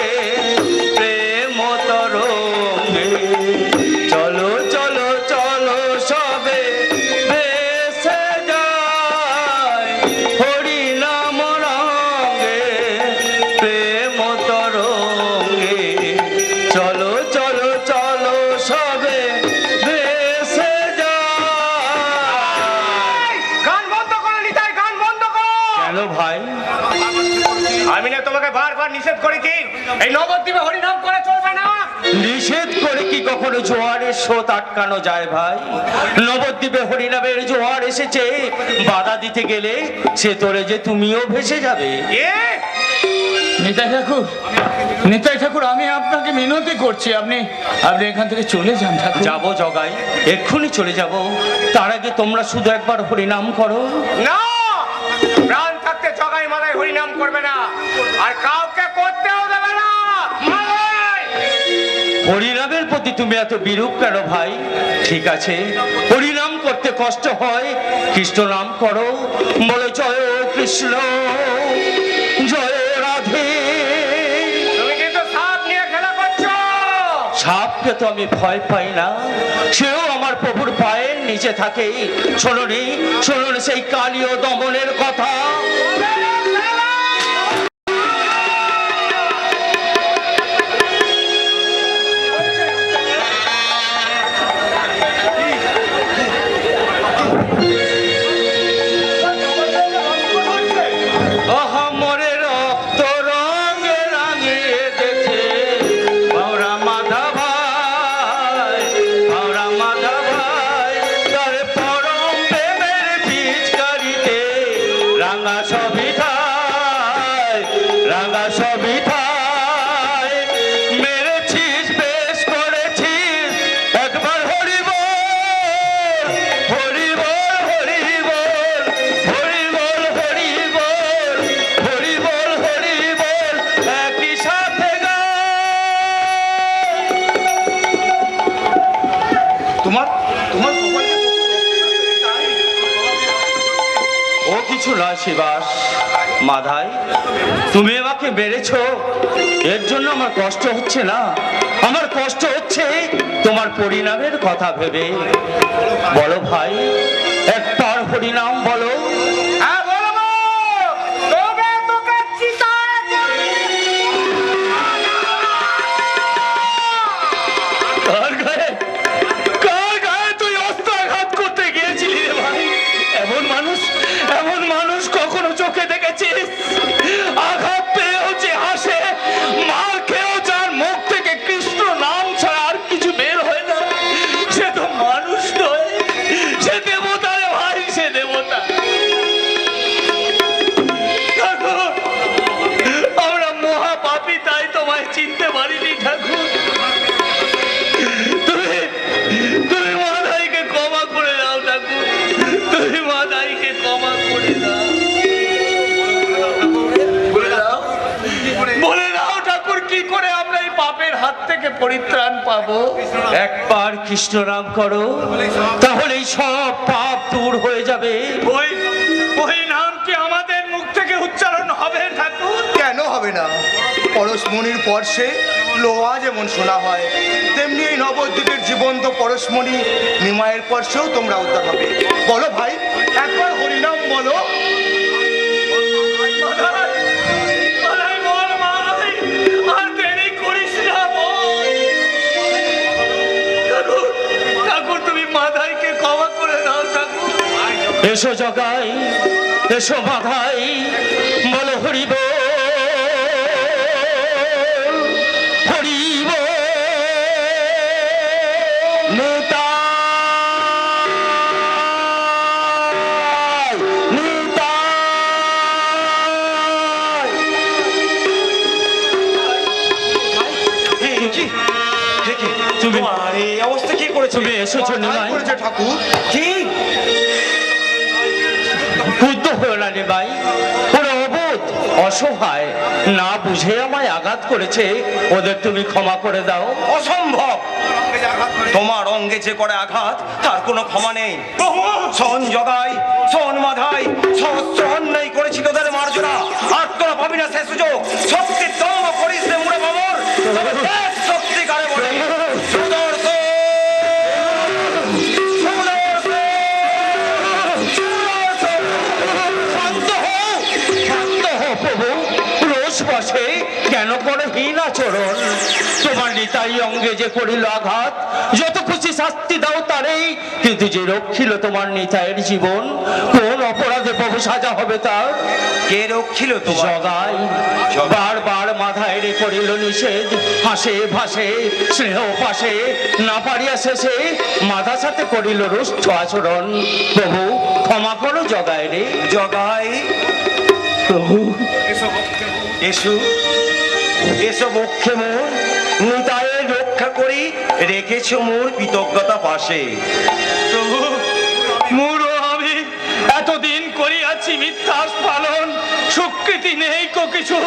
প্রেম তরঙ্গে চলো চলো চলো সবে ভেসে যায়। হরিনাম রঙ্গে প্রেম তরঙ্গে চলো চলো চলো সবে ভেসে যায়। গান বন্ধ করো নিতাই, গান বন্ধ করো। কেন ভাই? আমি না তোমাকে বারবার নিষেধ করেছি, এই নবদ্বীপে হরিনাম করে চলবে না। নিষেধ করে কি কখনো জোয়ারের স্রোত আটকানো যায় ভাই? নবদ্বীপে হরিনামের জোয়ার এসেছে, বাধা দিতে গেলে সে তোরে যে তুমিও ভেসে যাবে। এ নিতাই ঠাকুর, আমি আপনাকে মিনতি করছি, আপনি এখান থেকে চলে যান ঠাকুর। যাবো জগাই, এক্ষুনি চলে যাব। তার আগে তোমরা শুধু একবার হরিনাম করো। না, প্রাণ থাকতে জগাই মালাই হরিনাম করবে না, আর কাউকে করতেও দেবে না। মালাই! হরিনামের প্রতি তুমি এত বিরূপ কেন ভাই? ঠিক আছে, হরিনাম করতে কষ্ট হয়, কৃষ্ণ নাম করো, বলে জয় কৃষ্ণ জয় রাধে। তুমি কিন্তু সাপ নিয়ে খেলা করছো। সাপকে তো আমি ভয় পাই না, সেও আমার প্রভুর পায়ের নিচে থাকে। শোনি শোনি সেই কালী ও দমনের কথা। মরে রক্ত রঙে রাঙিয়ে দেখে বাউরা মাধা ভাই, বাউরা মাধা ভাই, তার পরম প্রেমের পিচকারিতে রাঙা সবিতায়, রাঙা সবিতায় মেরেছিস, বেশ করেছিস, একবার হরি বল, হরি বল, হরি বল, হরি বল, হরি বল, হরি বল, হরি বল, একই সাথে তোমার তোমার ও কিছু নয় শিবাস। মাধাই, তুমি আমাকে মেরেছো, এর জন্য আমার কষ্ট হচ্ছে না, আমার কষ্ট হচ্ছে তোমার পরিণামের কথা ভেবে। বলো ভাই, একবার হরিনাম বলো। হ্যাঁ বলবো, তবে তোকে চিতায় কার গায়ে, কার গায়ে তুই অস্ত্র আঘাত করতে গিয়েছিলি রে ভাই? এমন মানুষ কখনো চোখে দেখেছিস? আঘাত পেয়েও যে হাসে, মার খেয়েও যার মুখ থেকে কৃষ্ণ নাম ছাড়া আর কিছু বের হয় না, সে তো মানুষ নয়, সে দেবতা রে ভাই, সে দেবতা। পরিত্রাণ পাবো? একবার কৃষ্ণ নাম করো, তাহলেই সব পাপ দূর হয়ে যাবে। ওই ওই নাম কি আমাদের মুখ থেকে উচ্চারণ হবে ঠাকুর? কেন হবে না? পরশমণির পরশে লোহা যেমন শোনা হয়, তেমনি এই নবদ্বীপের জীবন্ত পরশমণি নিমায়ের পরশেও তোমরা উদ্ধার হবে। বলো ভাই, একবার হরিনাম বলো। মাথায়, মাথায় বল মাই, আর দেরি করিস না বল। ঠাকুর, ঠাকুর তুমি মাথায়কে ক্ষমা করে দাও ঠাকুর। এসো জগাই, এসো মাধাই, বলো হরিব হরিব। নিতাই, নিতাই। তুমি এই অবস্থা কি করেছো? তুমি এসেছো তাই নিমাই? করেছে ঠাকুর। কি ক্রুদ্ধ হয়ে না নিমাই, ওরা অবোধ অসহায়, না বুঝে আমায় আঘাত করেছে, ওদের তুমি ক্ষমা করে দাও। অসম্ভব! তোমার অঙ্গে যে করে আঘাত তার কোনো ক্ষমা নেই। শোন জগাই, শোন মাধাই, সহস্র অন্যায় করেছি তোদের মার্জনা, আর তোরা পাবি না সে সুযোগ। সত্যির দম্ভ করিস রে মুড়ে বাবর, তবে দেখ সত্যিকারে বলে সুদর্শন, সুদর্শন, সুদর্শন। শান্ত হও, শান্ত হও প্রভু। রোষ বসে কেন করে হীন আচরণ? তোমার নিতাই অঙ্গে যে করিল আঘাত, যত খুশি শাস্তি দাও তারেই, কিন্তু যে রক্ষিল তোমার নিতাইয়ের জীবন, কোন অপরাধে প্রভু সাজা হবে তার? কে রক্ষিল তোমার? জগাই বারবার মাথায় রে করিল নিষেধ, হাসে ভাসে স্নেহ পাশে, না পারিয়া শেষে মাথা সাথে করিল রুষ্ট আচরণ। প্রভু ক্ষমা করো জগাই রে। জগাই, প্রভু এসো, এসো বক্ষে মোর, নিতাইয়ের রক্ষা করি রেখেছো মোর কৃতজ্ঞতা পাশে। প্রভু, মুরো আমি এতদিন করিয়াছি মিথ্যাস পালন, স্বীকৃতি নেই কো কিছু,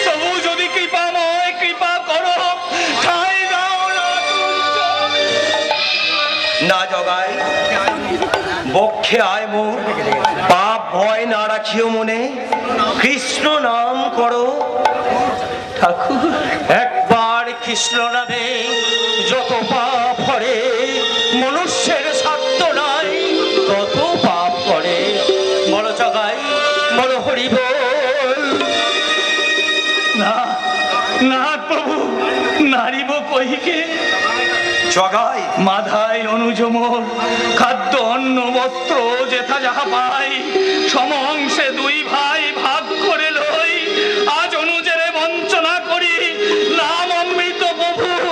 তবু যদি কৃপাময় কৃপা করো, ঠাঁই দাও না তুচ্ছ। না জগাই, বক্ষে আয় মোর, পাপ ভয় না রাখিও মনে, কৃষ্ণ নাম করো। ঠাকুর একবার কৃষ্ণ নামে যত পাপ করে, মনুষ্যের সাধ্য নাই তত পাপ করে। বলো জগাই, বলো হরি বল। না না প্রভু, নারিব কহিকে। জগাই, মাধায় অনুজ মোর, খাদ্য অন্ন বস্ত্র যেথা যাহা পাই, সমংশে দুই ভাই ভাগ করে লই। আজ অনুজের বঞ্চনা করি, নাম অমৃত প্রভু,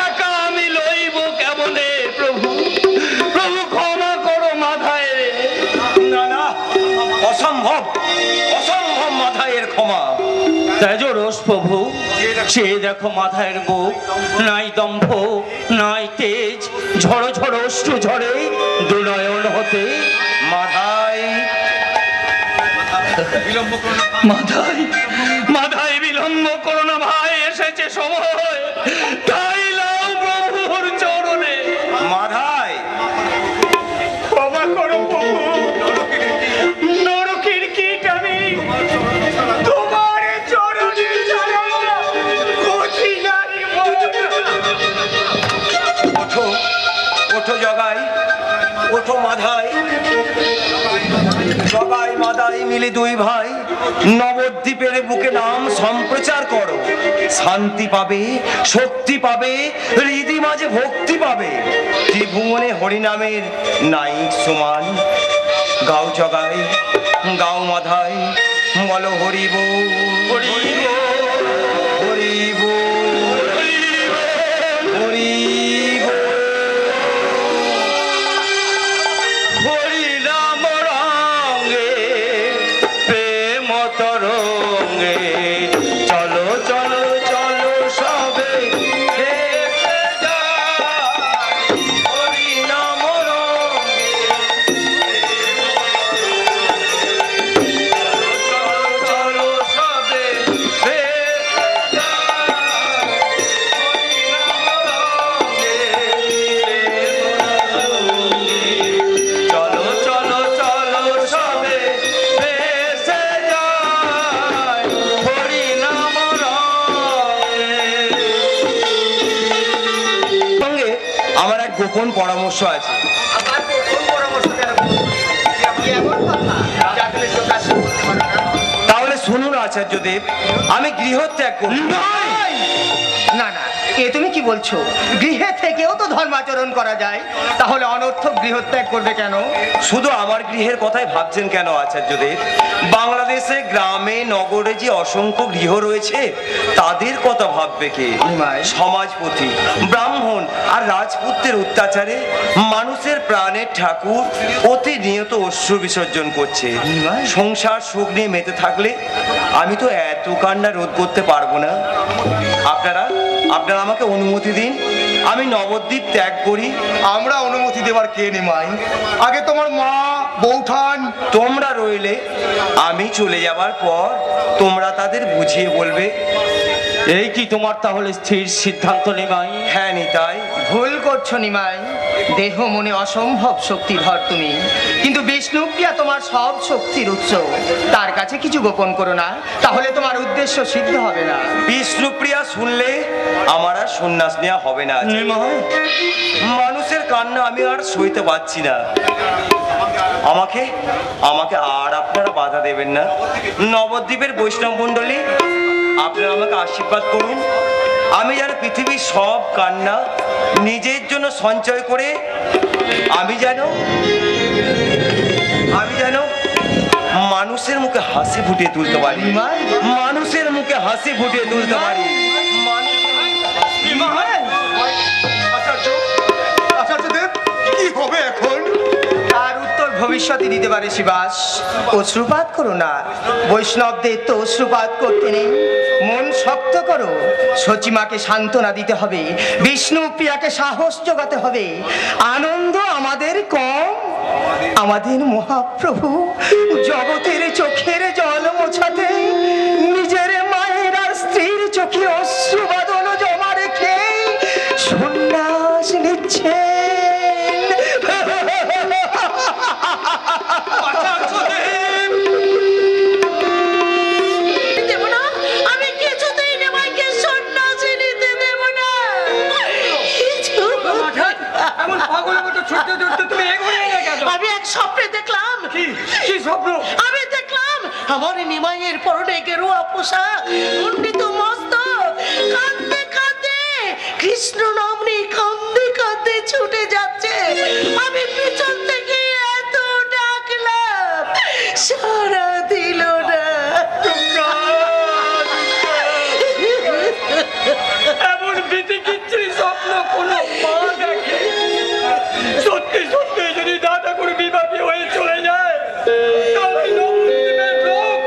একা আমি লইব কেমনে প্রভু। প্রভু ক্ষমা করো মাধায় রে। না না, অসম্ভব, অসম্ভব মাথায়ের ক্ষমা। তেজ রোষ প্রভু, সে দেখো মাথায়ের বুক, নাই দম্ভ নাই তেজ, ঝড়ো ঝড়ো অশ্রু ঝরে দুনয়ন হতে। মাধাই, মাধায় মাধায় বিলম্ব করো না ভাই, এসেছে সময়, তাই লাও প্রভুর চরণে। মাধাই, ক্ষমা করো প্রভু, নরকের কীট আমি তোমার চরণে ছাড়া কচি নারী ওঠো, ওঠো জগাই, ওঠো মাধাই। জগাই মাদাই মিলে দুই ভাই নবদ্বীপের বুকে নাম সম্প্রচার করো, শান্তি পাবে, শক্তি পাবে, হৃদি মাঝে ভক্তি পাবে, ত্রিভুবনে হরিনামের নাইক সমান। গাও জগাই, গাও মাধাই, বলো হরি বল, হরি বল, হরি বল, হরি বল। হরি নাম রঙে প্রেম তরঙ্গে, চলো চলো চলো সবে ভেসে যাই। হরি নাম রঙে, চলো চলো সবে ভেসে যাই। হরি নাম গোপন পরামর্শ আছে। আমার কোন পরামর্শ কেন বলছো? কি এমন কথা যা তুমি প্রকাশ করতে পারো না? তাহলে শুনুন আচার্যদেব, আমি গৃহত্যাগ করব। না না, এ তুমি কি বলছো? গৃহে থেকেও তো ধর্মাচরণ করা যায়, তাহলে অনর্থক গৃহত্যাগ করবে কেন? শুধু আমার গৃহের কথাই ভাবছেন কেন আচার্যদেব? বাংলাদেশে গ্রামে নগরে যে অসংখ্য গৃহ রয়েছে তাদের কথা ভাববে কে? নিমাই। সমাজপতি, ব্রাহ্মণ আর রাজপুতদের অত্যাচারে মানুষের প্রাণের ঠাকুর প্রতিনিয়ত অশ্রু বিসর্জন করছে। নিমাই। সংসার সুখ নিয়ে মেতে থাকলে আমি তো এত কান্না রোধ করতে পারবো না। আপনারা আপনারা আমাকে অনুমতি দিন, আমি নবদ্বীপ ত্যাগ করি। আমরা অনুমতি দেবার কে নিমাই? আগে তোমার মা বৌঠান। তোমরা রইলে আমি চলে যাবার পর তোমরা তাদের বুঝিয়ে বলবে। এই কি তোমার তাহলে স্থির সিদ্ধান্ত নিমাই? হ্যাঁ নিতাই। ভুল করছো নিমাই, দেহ মনে অসম্ভব শক্তিধর তুমি, কিন্তু বিষ্ণুপ্রিয়া তোমার সব শক্তির উৎস। তার কাছে কিছু গোপন করো না, তাহলে তোমার উদ্দেশ্য সিদ্ধ হবে না। বিষ্ণুপ্রিয়া শুনলে আমার আর সন্ন্যাস নেওয়া হবে না। মানুষের কান্না আমি আর সইতে পারছি না। আমাকে আমাকে আর আপনারা বাধা দেবেন না। নবদ্বীপের বৈষ্ণব মণ্ডলী, আপনারা আমাকে আশীর্বাদ করুন। আমি যেন পৃথিবীর সব কান্না নিজের জন্য সঞ্চয় করে আমি যেন মানুষের মুখে হাসি ফুটিয়ে তুলতে পারি। মানুষের মুখে হাসি ফুটিয়ে তুলতে পারি। আচার্যদেব, কি হবে এখন? তার উত্তর ভবিষ্যতে দিতে পারে শিবাস। অশ্রুপাত করো না, বৈষ্ণবদের তো অশ্রুপাত করতে নেই। মন শক্ত করো, সচিমাকে সান্ত্বনা দিতে হবে, বিষ্ণুপ্রিয়াকে সাহস জোগাতে হবে। আনন্দ আমাদের কম? আমাদের মহাপ্রভু জগতের চোখের জল মোছাতে নিজের মায়ের আর স্ত্রীর চোখে অশ্রুবাদন জমা রেখে সন্ন্যাস নিচ্ছেন। দেব না, আমি কিছুতেই নিমাইকে সন্ন্যাসী নিতে দেব না। এমন পাগলের মতো ছুটতে ছুটতে তুমি এগোলে না কেন? আমি এক স্বপ্নে দেখলাম, কি স্বপ্ন? আমি দেখলাম আমার নিমাইয়ের পরনে গেরুয়া পোশাক, মুন্ডিত মস্তক, কাঁদতে কাঁদতে কৃষ্ণ নাম নিয়ে কাঁদতে কাঁদতে ছুটে যাচ্ছে। আমি পিছন থেকে এত ডাকলাম, সাড়া দিল না। এমন বিচিত্র স্বপ্ন কোনো মা দেখে? সত্যি সত্যি যদি দাদা করে বিবাদী হয়ে চলে যায়, তাহলে নবদ্বীপের লোক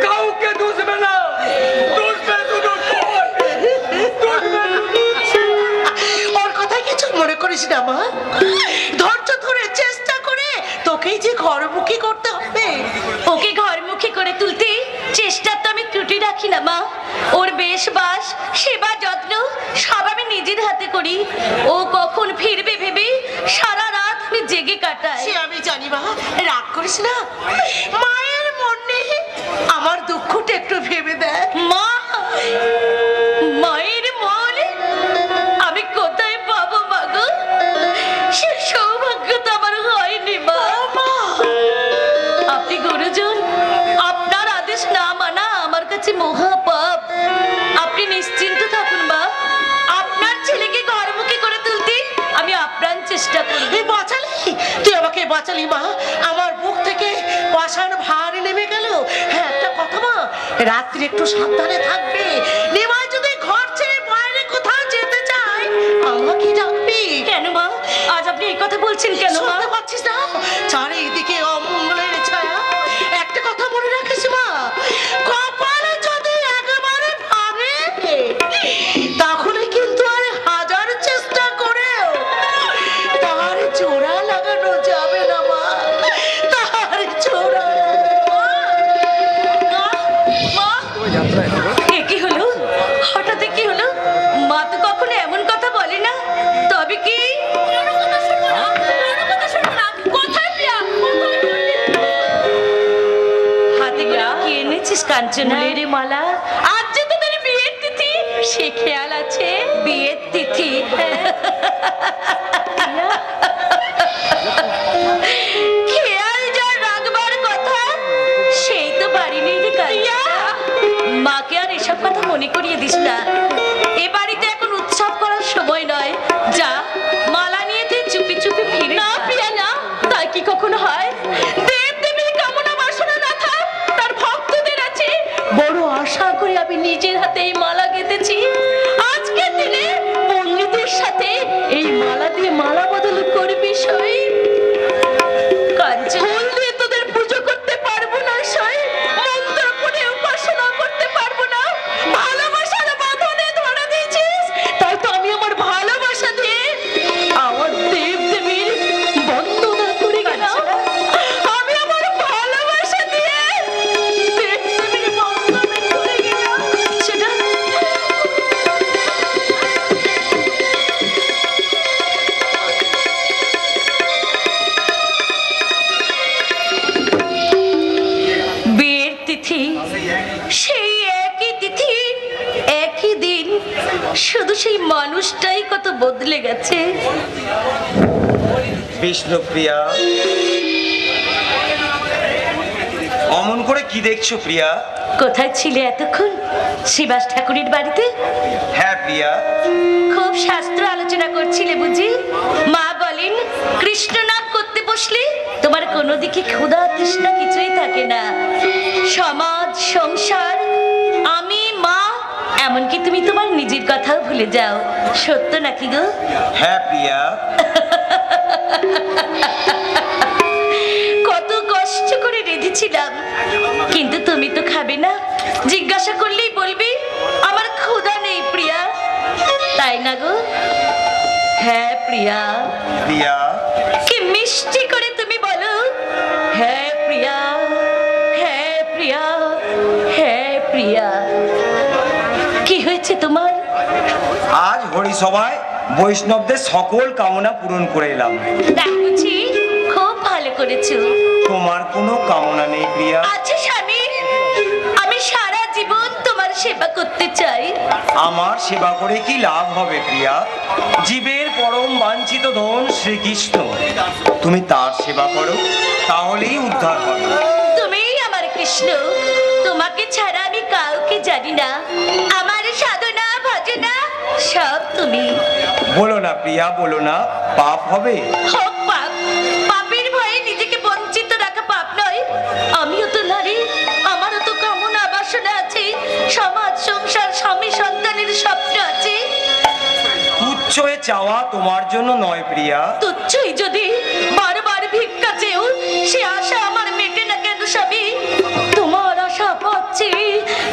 কাউকে দুষবে না, দুষবে শুধু তোমাকে। ওর কথা কিছু মনে করিস না মা, ধৈর্য ধরে চেষ্টা করে তোকেই যে ঘরমুখী করতে হবে। ওকে ঘরমুখী করে তুলতে চেষ্টা তো আমি ত্রুটি রাখি না মা। ওর বেশ বাস, সেবা যত্ন সব আমি নিজের হাতে করি। ও কখন ফিরবে ভেবে সারা রাত আমি জেগে কাটাই। সে আমি জানি মা, রাগ করিস না। মায়ের মনে আমার দুঃখটা একটু ভেবে দেখ মা। মায়ের মন আমি কোথায় পাবো মা গো? সে সৌভাগ্য তো আমার হয়নি মা। আপনি গুরুজন, আপনার আদেশ না মানা আমার কাছে মহাপাপ। আপনি নিশ্চিন্ত থাকুন মা, আপনার ছেলেকে ঘরমুখী করে তুলতে আমি আপ্রাণ চেষ্টা করব। বাঁচালি, তুই আমাকে বাঁচালি মা। আমার বুক থেকে পাষাণ ভার নেমে গেল। হ্যাঁ, একটা কথা মা, রাত্রি একটু সাবধানে থাকবে। নিমাই যদি ঘর ছেড়ে বাইরে কোথাও যেতে চায় আমাকে ডাকবি। কেন মা, আজ আপনি এই কথা বলছেন কেন মা? শুনতে পাচ্ছিস না চারিদিকে অমঙ্গলের ছায়া? একটা কথা মনে রাখিস মা, কপালে যদি একেবারে ভাঙে তাহলে কিন্তু আর হাজার চেষ্টা করেও তার জোড়া লাগানো যাবে না মা। তার জোড়া মা, এ কি হলো? হঠাৎ কি হলো? মা তো কখনো এমন কথা বলে না। তবে কি হাতে করে কি এনেছিস কাঞ্চনের মালা? আজ যে তোদের বিয়ের তিথি, সে খেয়াল আছে? বিয়ের তিথি তিথি, খেয়াল যা রাখবার কথা সেই তো বাড়িনি রে কালিয়া। মাকে আর এসব কথা মনে করিয়ে দিস না। এ বাড়িতে এখন উৎসব করার সময় নয়। যা, মালা নিয়ে তুই চুপি চুপি ফিরে না। প্রিয়া না, তাই কি কখনো হয়? দেব দেবীর কামনা বাসনা না থাক, তার ভক্তদের আছে। বড় আশা করে আমি নিজের হাতে এই মালা গেঁথেছি। আজকের দিনে পণ্ডিতের সাথে এই মালা দিয়ে মালা বদল করবি সই। কাঞ্চন, ফুল দিয়ে তোদের পুজো করতে পারবো না সই। মন্ত্র পড়ে উপাসনা করতে পারবো না। ভালোবাসার বাঁধনে ধরে দিয়েছিস, তাই তো আমি আমার ভালোবাসা দিয়ে আমার দেব দেবীর বন্দনা করে গেলাম। আমি আমার ভালোবাসা দিয়ে দেব দেবীর বন্দনা করে গেলাম। সেটা বিয়ের তিথি, সেই একই তিথি, একই দিন, শুধু সেই মানুষটাই কত বদলে গেছে। বিষ্ণুপ্রিয়া, অমন করে কি দেখছো প্রিয়া? কোথায় ছিলে এতক্ষণ? শিবাস ঠাকুরের বাড়িতে? হ্যাঁ প্রিয়া। খুব শাস্ত্র আলোচনা করছিলে বুঝি? মা বলেন কৃষ্ণ নাম করতে বসলে তোমার কোনো দিকে ক্ষুধা তৃষ্ণা কিছুই থাকে না। সমাজ, সংসার, আমি, মা, এমনকি তুমি তোমার নিজের কথাও ভুলে যাও। সত্য নাকি গো? হ্যাঁ প্রিয়া। কত কষ্ট করে রেঁধেছিলাম, কিন্তু তুমি তো খাবে না। জিজ্ঞাসা করলেই বলবি আমার ক্ষুধা নেই প্রিয়া, তাই না গো? হ্যাঁ প্রিয়া। প্রিয়া, কি মিষ্টি করে তুমি বলো হ্যাঁ প্রিয়া, হ্যাঁ প্রিয়া, হ্যাঁ প্রিয়া। কি হয়েছে তোমার? আজ হরিসভায় বৈষ্ণবদের সকল কামনা পূরণ করে এলাম। দেখছি খুব ভালো করেছো। তোমার কোনো কামনা নেই প্রিয়া? আচ্ছা স্বামী, আমি সারা জীবন তোমার সেবা করতে চাই। আমার সেবা করে কি লাভ হবে প্রিয়া? জীবের পরম বাঞ্ছিত ধন শ্রীকৃষ্ণ, তুমি তার সেবা করো, তাহলেই উদ্ধার হবে। তুমিই আমার কৃষ্ণ, তোমাকে ছাড়া আমি কাউকে জানি না। আমার সাধনা ভজনা সব তুমি। বলো না প্রিয়া, বলো না, পাপ হবে? হোক পাপ, পাপের ভয়ে নিজেকে বঞ্চিত রাখা পাপ নয়। আমিও তো নারী, আমারও তো কামনা বাসনা আছে, সমাজ, সংসার, স্বামী, সন্তানের স্বপ্ন আছে। তুচ্ছ এ চাওয়া তোমার জন্য নয় প্রিয়া। তুচ্ছই যদি, বারবার ভিক্ষা চেয়েও সে আশা আমার মেটে না কেন স্বামী? তোমার আশা পাচ্ছি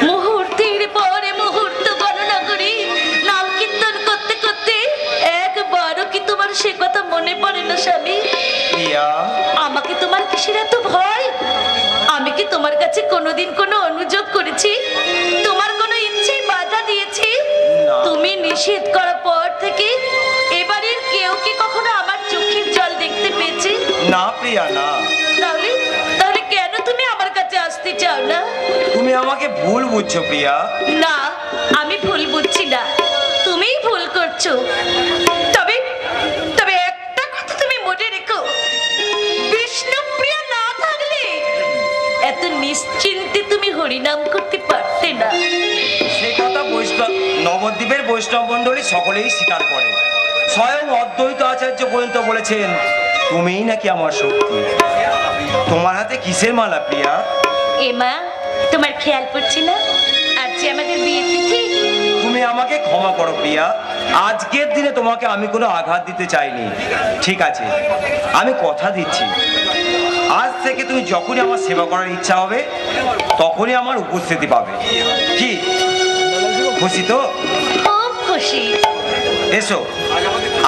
মুহূর্তের পরে মুহূর্ত গণনা করি, নাম কীর্তন করতে করতে একবারও কি তোমার সে কথা মনে পড়ে না স্বামী? প্রিয়া, আমাকে তোমার কিসের এত ভয়? আমি কি তোমার কাছে কোনোদিন কোনো অনুযোগ করেছি? তোমার কোনো ইচ্ছে বাধা দিয়েছি? না। তুমি নিষেধ করার পর থেকে এবারের কেউ কি কখনো আমার চোখের জল দেখতে পেয়েছে? না প্রিয়া, না। তাহলে তাহলে কেন তুমি আমার কাছে আসতে চাও না? তুমি আমাকে ভুল বুঝছো প্রিয়া। না, আমি ভুল বুঝছি না, তুমিই ভুল করছো। তবে তবে একটা কথা তুমি মনে রেখো, বিষ্ণুপ্রিয়া না থাকলে এত নিশ্চিন্তে তুমি হরিনাম করতে পারতে না। সে কথা বৈষ্ণব নবদ্বীপের বৈষ্ণব মণ্ডলী সকলেই স্বীকার করে। স্বয়ং অদ্বৈত আচার্য পর্যন্ত বলেছেন তুমিই নাকি আমার শক্তি। তোমার হাতে কিসের মালা প্রিয়া? এ মা, তোমার খেয়াল পড়ছে না আজ যে আমাদের বিয়ের তিথি? তুমি আমাকে ক্ষমা করো প্রিয়া, আজকের দিনে তোমাকে আমি কোনো আঘাত দিতে চাইনি। ঠিক আছে, আমি কথা দিচ্ছি, আজ থেকে তুমি যখনই আমার সেবা করার ইচ্ছা হবে তখনই আমার উপস্থিতি পাবে। কি খুশি তো? খুব খুশি। এসো,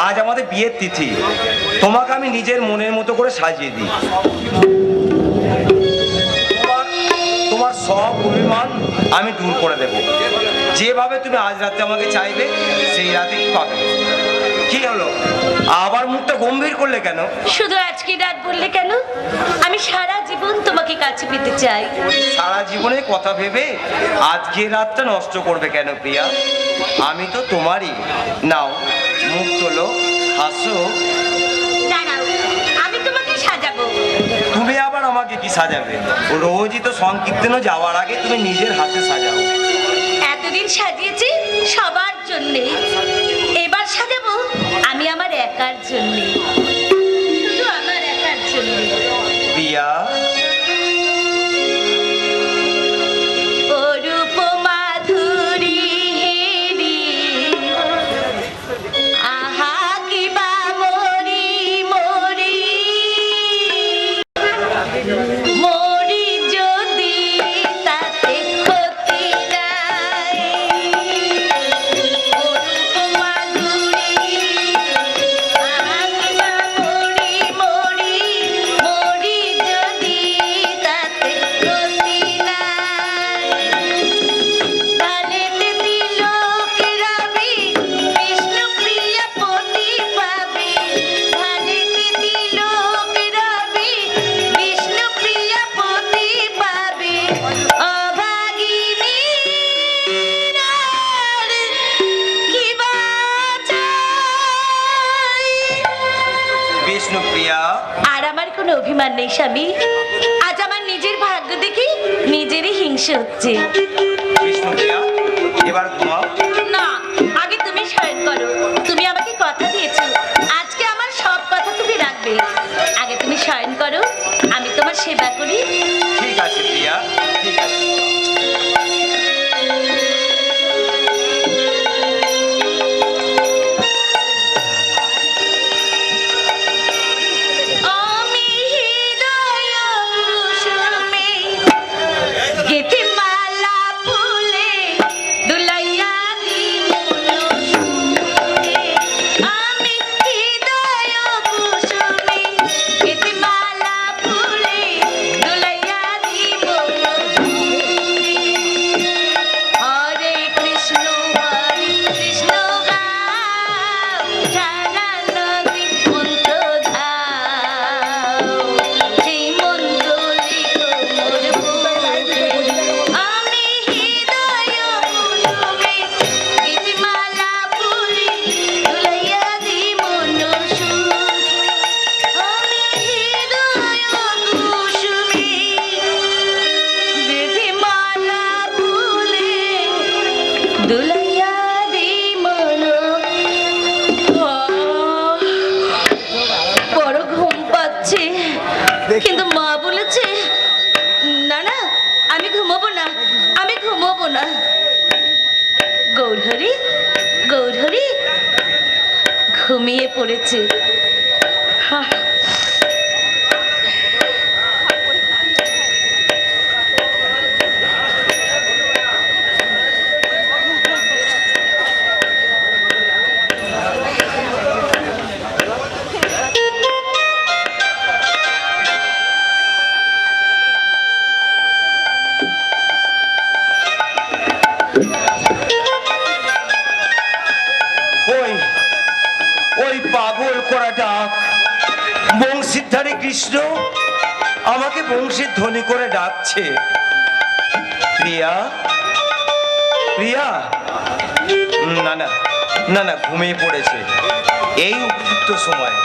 আজ আমাদের বিয়ের তিথি, তোমাকে আমি নিজের মনের মতো করে সাজিয়ে দিই। তোমার সব অভিমান আমি দূর করে দেব। যেভাবে তুমি আজ রাতে আমাকে চাইবে সেই রাতেই পাবে। কি হলো, আবার মুখটা গম্ভীর করলে কেন? শুধু আজকে রাত বললে কেন? আমি সারা জীবন তোমাকে কাছে পেতে চাই। সারা জীবনের কথা ভেবে আজকে রাতটা নষ্ট করবে কেন প্রিয়া? আমি তো তোমারই। নাও, মুখ তোলো, হাসো। দাঁড়াও, আমি তোমাকে সাজাবো। তুমি আবার আমাকে কি সাজাবে? রোজই তো সংকীর্তনে যাওয়ার আগে তুমি নিজের হাতে সাজাও। এতদিন সাজিয়েছি সবার জন্যে, এবার সাজাবো আমি আমার একার জন্যে, শুধু আমার একার জন্যে। প্রিয়া, অরূপ মাধুরী হেরি, আহা কি বা মরি মরি, মরি যদি তাতে ক্ষতি নাই। অরূপ মাধুরী, আহা কি বা মরি মরি, মরি যদি তাতে ক্ষতি নাই। ধানেতে তিলক রবি, বিষ্ণু প্রিয়া পতি পাবে। ধানেতে তিলক রবি, বিষ্ণু প্রিয়া পতি পাবে। অভাগিনী আর কি বা চাই? বিষ্ণুপ্রিয়া, আর আমার কোনো অভিমান নেই স্বামী, আজ আমার নিজের ভাগ্য দেখি নিজেরই হিংসে হচ্ছে। বিষ্ণুপ্রিয়া, এবার ঘুমাও। না, আগে তুমি শয়ন করো। তুমি আমাকে কথা দিয়েছো, আজকে আমার সব কথা তুমি রাখবে। আগে তুমি শয়ন করো, আমি তোমার সেবা করি। ঠিক আছে প্রিয়া, ঠিক আছে। আমি হৃদয় কুসুমে গেথে মালা ফুলে, দুলাইয়া দিল সুরে। আমি হৃদয় কুসুমে গেথে মালা ফুলে, দুলাইয়া দিল সুরে। হরে কৃষ্ণ গাও, সারা নদী মন্ত্র ধাও, সেই মন্ত্র লিখো মোর বুকে। আমি হৃদয় কুসুমে গীতিমালা ফুলে, দুলাইয়া দি মন সুখে। আমি হৃদয় কুসুমে গীতিমালা ফুলে, দুলাইয়া দি মন। বড় ঘুম পাচ্ছে, কিন্তু মা বলেছে না না, আমি ঘুমাবো না, আমি ঘুমাবো না। গৌরহরি, গৌরহরি ঘুমিয়ে পড়েছে। হা। ওই ওই পাগল করা ডাক, বংশীধারী কৃষ্ণ আমাকে বংশীর ধ্বনি করে ডাকছে। প্রিয়া, প্রিয়া। না না না না, ঘুমিয়ে পড়েছে। এই উপযুক্ত সময়।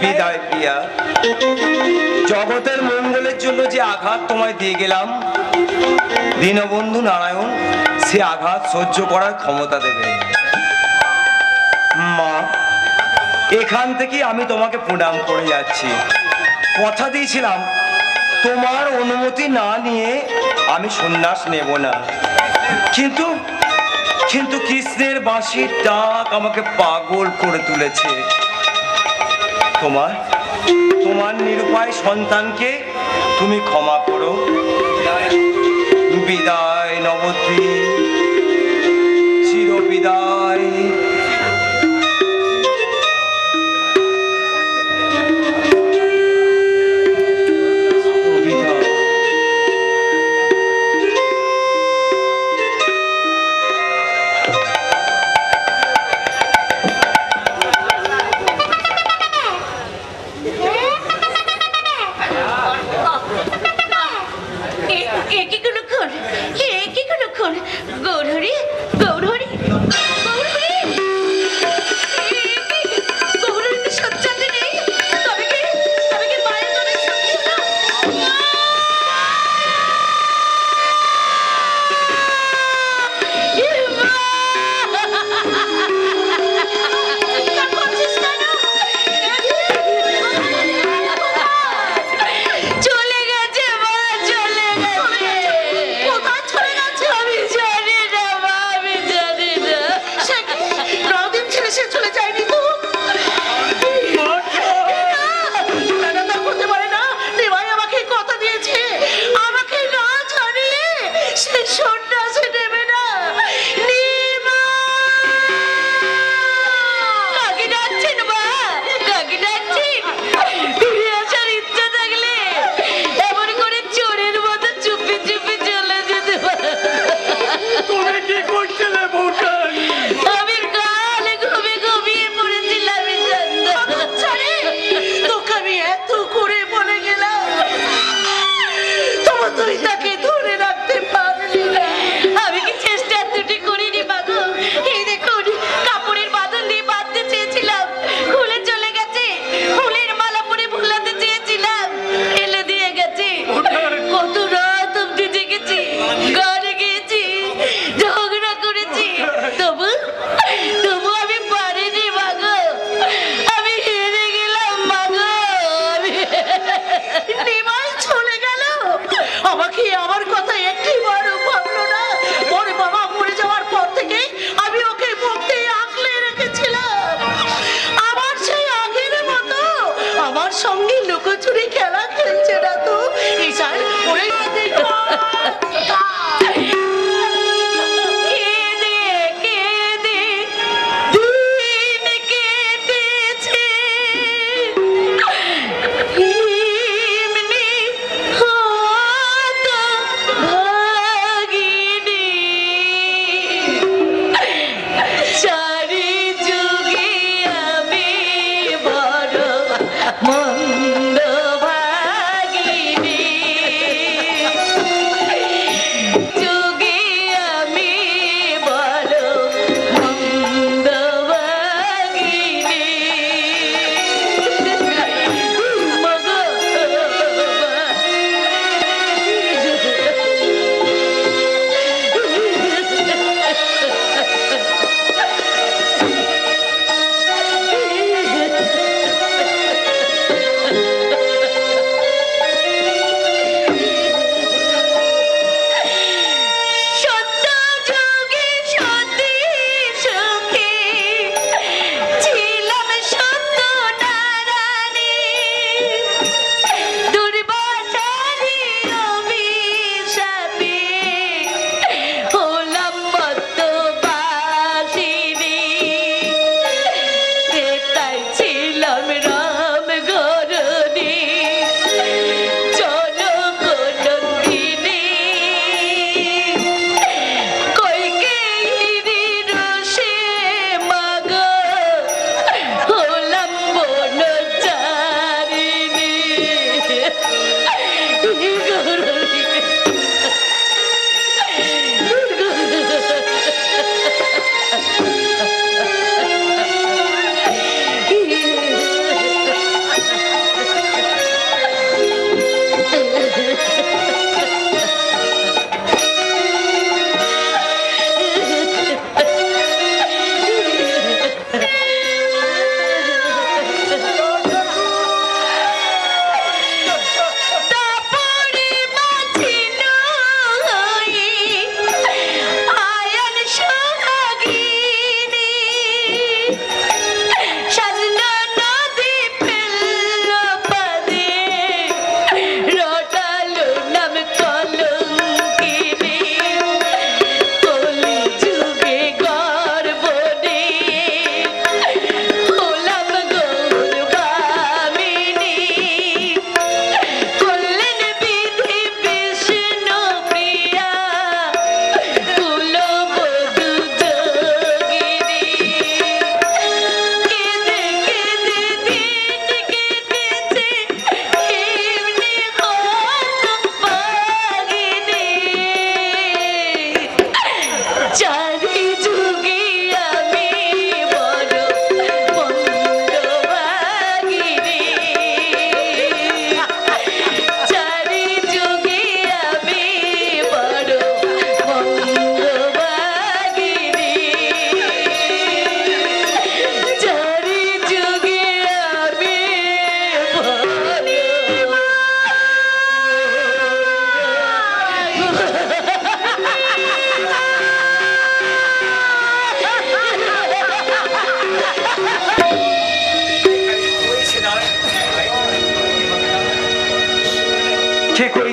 বিদায় প্রিয়া, জগতের মঙ্গলের জন্য যে আঘাত তোমায় দিয়ে গেলাম, দীনবন্ধু নারায়ণ সে আঘাত সহ্য করার ক্ষমতা দেবে। মা, এখান থেকে আমি তোমাকে প্রণাম করে যাচ্ছি। কথা দিয়েছিলাম তোমার অনুমতি না নিয়ে আমি সন্ন্যাস নেব না, কিন্তু কিন্তু কৃষ্ণের বাঁশির ডাক আমাকে পাগল করে তুলেছে। তোমার তোমার নিরুপায় সন্তানকে তুমি ক্ষমা করো। বিদায় নবদ্বীপ, চির বিদায়।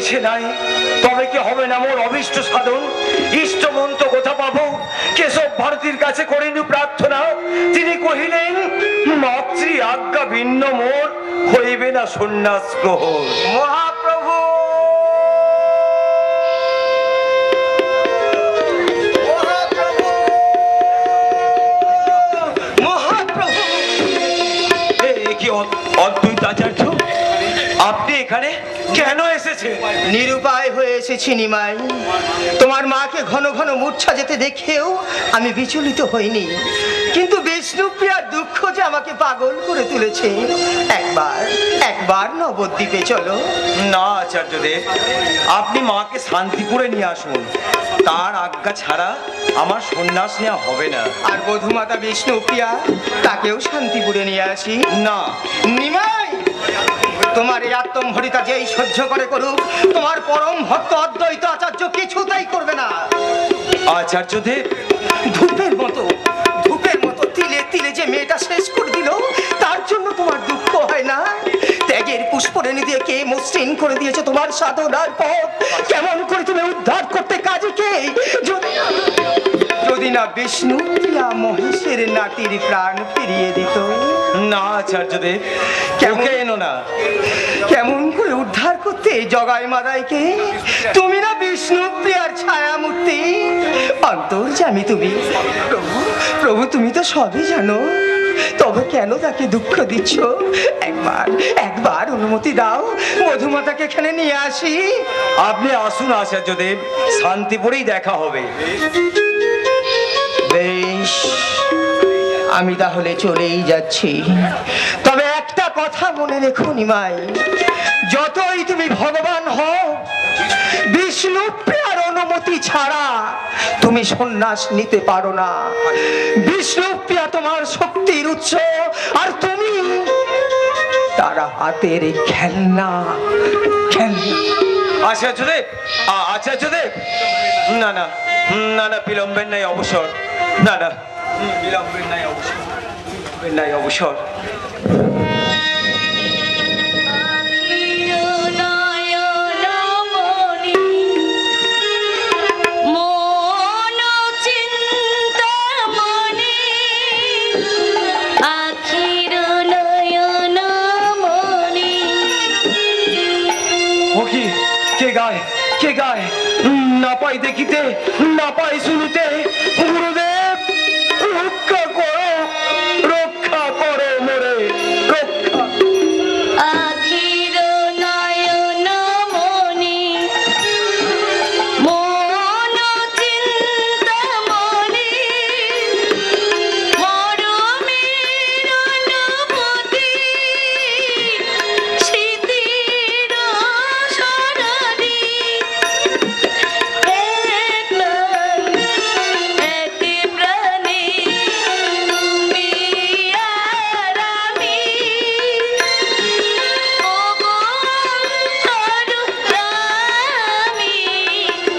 সে নাই, তবে কি হবে না মোর অভিষ্ট সাধন? ইষ্ট মন্ত্র কোথা পাবো? কেশব ভারতীর কাছে করিনু প্রার্থনা, তিনি কহিলেন মাতৃ আজ্ঞা ভিন্ন মোর হইবে না সন্ন্যাস গ্রহণ। মহাপ্রভু মহাপ্রভু কি অদ্বৈত আচার্য, আপনি এখানে কেন এসেছেন? নিরুপায় হয়ে এসেছি নিমাই। তোমার মাকে ঘন ঘন মূর্ছা যেতে দেখেও আমি বিচলিত হইনি, কিন্তু বিষ্ণুপ্রিয়ার দুঃখ যে আমাকে পাগল করে তুলেছে। একবার নবদ্বীপে চলো। না আচার্যদেব, আপনি মাকে শান্তিপুরে নিয়ে আসুন, তার আজ্ঞা ছাড়া আমার সন্ন্যাস নেওয়া হবে না। আর বধূমাতা বিষ্ণুপ্রিয়া, তাকেও শান্তিপুরে নিয়ে আসি। না নিমাই, তোমার এই আত্মম্ভরিতা যেই সহ্য করে করুক, তোমার পরম ভক্ত অদ্বৈত আচার্য কিছুতেই করবে না। আচার্যদেব, ধূপের মতো তিলে তিলে যে মেয়েটা শেষ করে দিল, তার জন্য তোমার দুঃখ হয় না? ত্যাগের পুষ্পরেণী দিয়ে কে মসৃণ করে দিয়েছে তোমার সাধনার পথ। কেমন করে তুমি উদ্ধার করতে কাজে কে? যদি না বিষ্ণু প্রিয়া মহেশের নাতির প্রাণ ফিরিয়ে দিত। না আচার্যদেব, ওকে এনো না। কেমন করে উদ্ধার করতে জগাই মাদাইকে? তুমি না বিষ্ণু প্রিয়ার ছায়া মূর্তি, অন্তর্যামী তুমি। প্রভু তুমি তো সবই জানো, তবে কেন তাকে দুঃখ দিচ্ছ? একবার অনুমতি দাও, মধুমাতাকে এখানে নিয়ে আসি। আপনি আসুন আচার্যদেব, শান্তিপুরেই দেখা হবে। বেশ, আমি তাহলে চলেই যাচ্ছি। তবে একটা কথা মনে রেখো নিমাই, যতই তুমি ভগবান হও, বিষ্ণু প্রিয়ার অনুমতি ছাড়া তুমি সন্ন্যাস নিতে পারো না। বিষ্ণু প্রিয়া তোমার শক্তির উৎস, আর তুমি তারা হাতের খেলনা। আচার্যদেব, না না না না, বিলম্বের নাই অবসর। না না, বিলম্বের নাই অবসর। কে গায়? না পাই দেখিতে, না পাই শুনিতে। গুরুদেব, রক্ষা করো মোরে, রক্ষা। আখির নয়ন মনি, মন চিন্তামণি, মরমের অনুভূতি, স্মৃতির সরণি, এক প্রাণে তুমি আর আমি, ওগো তরুণামি,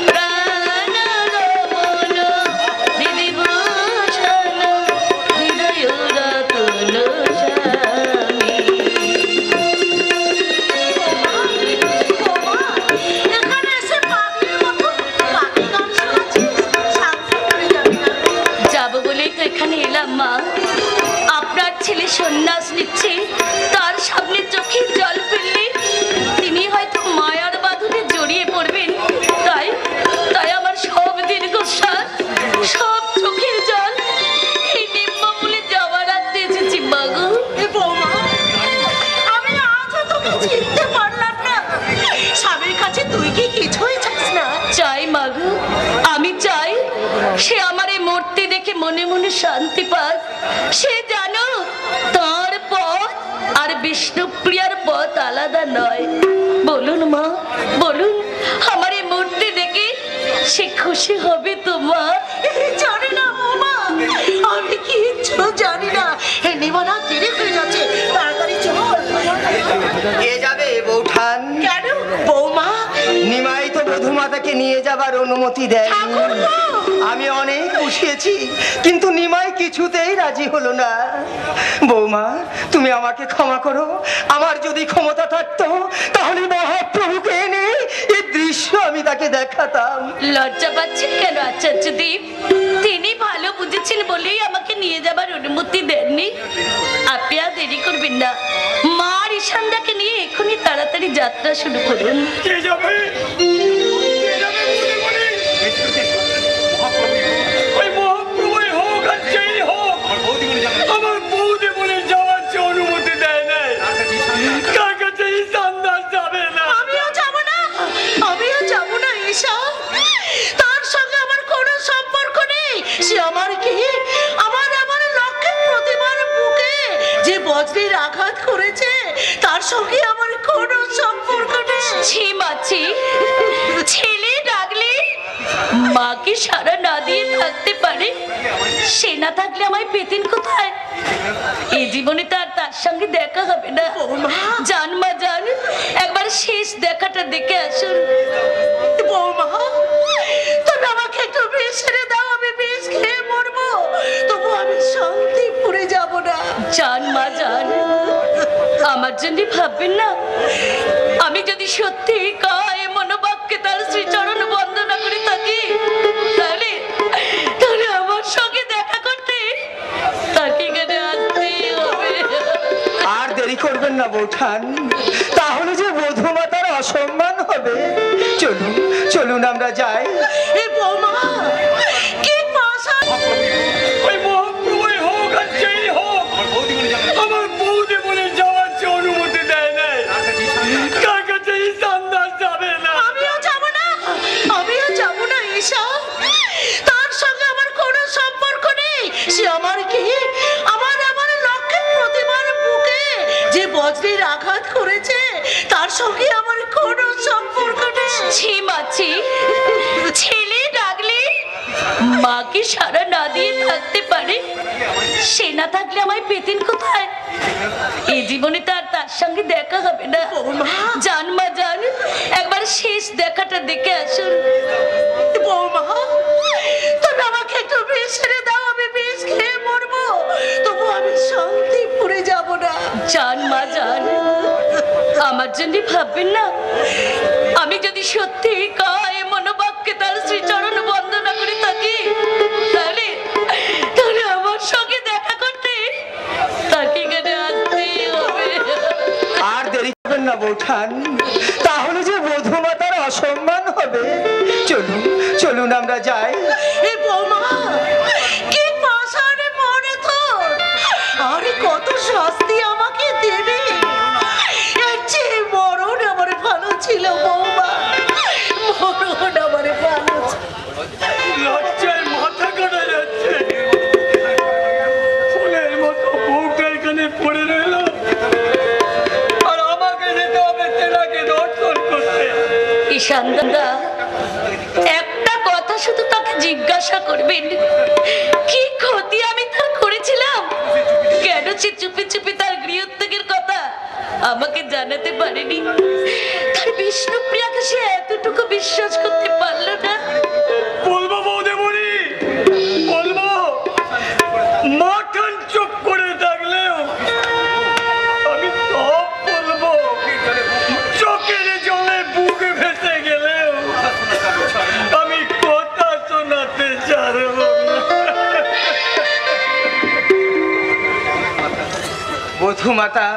প্রাণ রমণ দিদিভূষণ, হৃদয় রতন স্বামী। এখানে এসে পাগলের মতো কাকে গান শোনাচ্ছিস? শান্তিপুরে যাবি না? যাবো বলেই তো এখানে এলাম মা। আপনার ছেলে সন্ন্যাস নিচ্ছে, তার সামনে চোখের জল ফেললে তিনি হয়তো মায়ার বাঁধনে জড়িয়ে পড়বেন। তাই তাই আমার সব দীর্ঘশ্বাস, সব চোখের জল এই নিম্নমূলে যাওয়ার রাখতে এসেছি বাগু। বৌমা, আমি আজও তোকে চিনতে পারলাম না। স্বামীর কাছে তুই কি কিছুই চাস না? চাই মাগু, আমি চাই সে আমার এই মূর্তি দেখে মনে মনে শান্তি পাক। সে জানো তার পথ আর বিষ্ণুপ্রিয়ার পথ আলাদা নয়। বলুন মা, বলুন, আমার এই মূর্তি দেখে সে খুশি হবে তো মা? জানি না বৌমা, আমি কিচ্ছু জানি না। হে নিমানা, দেরি হয়ে যাচ্ছে, তাড়াতাড়ি চল। কে যাবে বৌঠান? কেন বৌমা? নিমাই তো বধূমা তাকে নিয়ে যাবার অনুমতি দেয়। আমি অনেক পুষিয়েছি, কিন্তু নিমাই কিছুতেই রাজি হলো না। বৌমা, তুমি আমাকে ক্ষমা করো। আমার যদি ক্ষমতা থাকতো তাহলে মহাপ্রভুকে এনে এই দৃশ্য আমি তাকে দেখাতাম। লজ্জা পাচ্ছেন কেন আচার্যদেব? তিনি ভালো বুঝেছেন বলেই আমাকে নিয়ে যাবার অনুমতি দেননি। আপনি আর দেরি করবেন না, মা ঋষান্দাকে নিয়ে এখনই তাড়াতাড়ি যাত্রা শুরু করুন। কে যাবে? কে যাবে বলে? ওই মহাপ্রভুই হোক আর যেই হোক, আমার বৌদি বলে যাওয়ার যে অনুমতি দেয় নাই, কার কাছে ঈশানদাস যাবে না। আমিও যাব না, আমিও যাব না ঈশা। তার সঙ্গে আমার কোনো সম্পর্ক নেই। সে আমার কি? আমার লক্ষ্মীর প্রতিমার বুকে যে বজ্রের আঘাত করেছে, তার সঙ্গে আমার কোনো সম্পর্ক নেই। ছি মাছি, ছেলে ডাকলে মা কি সারা না দিয়ে থাকতে পারে? সে না থাকলে আমায় পেতেন কোথায়? এই জীবনে তো আর তার সঙ্গে দেখা হবে না। জান মা জান, একবার শেষ দেখাটা দেখে আসুন। বৌমা, তুমি আমাকে একটু বিষ ছেড়ে দাও, আমি বিষ খেয়ে মরবো, তবু আমি শান্তিপুরে যাব না। জান মা জান, আমার জন্য ভাববেন না। আমি যদি সত্যি কায় মনোবাক্যে তার শ্রীচরণ বন্দনা করে থাকি, তাহলে তাহলে আমার সঙ্গে দেখা করতে তাকে এখানে আসতেই হবে। আর দেরি করবেন না বৌঠান, তাহলে যে বধূমাতার অসম্মান হবে। চলুন চলুন আমরা যাই। এ বৌমা, কি পাশা! ওই মহাপ্রভুই হোক আর যেই হোক, আমার বৌদি বলে যাওয়ার যে অনুমতি দেয় নাই, কার কাছে ঈশানদাস যাবে না। আমিও যাব না, আমিও যাব না ঈশা। তার সঙ্গে আমার কোনো সম্পর্ক নেই। সে আমার কি? আমার লক্ষ্মীর প্রতিমার বুকে যে বজ্রের আঘাত করেছে, তার সঙ্গে আমার কোনো সম্পর্ক নেই। ছি মাছি, ছেলে ডাকলে মা কি সারা না দিয়ে থাকতে পারে? সে না থাকলে আমায় পেতেন কোথায়? এই জীবনে তো আর তার সঙ্গে দেখা হবে না। জান মা জান, একবার শেষ দেখাটা দেখে আসুন। বৌমা, তুমি আমাকে একটু বিষ ছেড়ে দাও, আমি বিষ খেয়ে মরবো, তবু আমি শান্তিপুরে যাব না। জান মা জান, আমার জন্য ভাববেন না। আমি যদি সত্যি কায় মনোবাক্যে তার শ্রীচরণ বন্দনা করে থাকি, তাহলে তাহলে আমার সঙ্গে দেখা করতে তাকে এখানে আসতেই হবে। আর দেরি করবেন না বৌঠান, তাহলে যে বধূমাতার অসম্মান হবে। চলুন চলুন আমরা যাই। এ বৌমা, কি পাশারে মনে তোর! আরে কত শাস্তি আমাকে দেবে! এর চেয়ে মরণ আমার ভালো ছিল বৌমা, মরণ আমার ভালো ছিল। লজ্জায় মাথা কাটা যাচ্ছে। ফুলের মতো বউটা এখানে পড়ে রইল, আর আমাকে যেতে হবে তেনাকে দর্শন করতে। ঈশানদা, একটা কথা শুধু তাকে জিজ্ঞাসা করবেন, কি ক্ষতি আমি তার করেছিলাম? কেন সে চুপি চুপি তার গৃহত্যাগের কথা আমাকে জানাতে পারেনি? তার বিষ্ণুপ্রিয়াকে সে এতটুকু বিশ্বাস করতে পারলো না? বলবো বৌদেবুড়ি, বলবো। মাখান চুপ করে থাকলেও আমি সব বলবো। চোখের জলে বুক ভেসে গেলেও আমি কথা শোনাতে ছাড়বো না। বধূমাতা,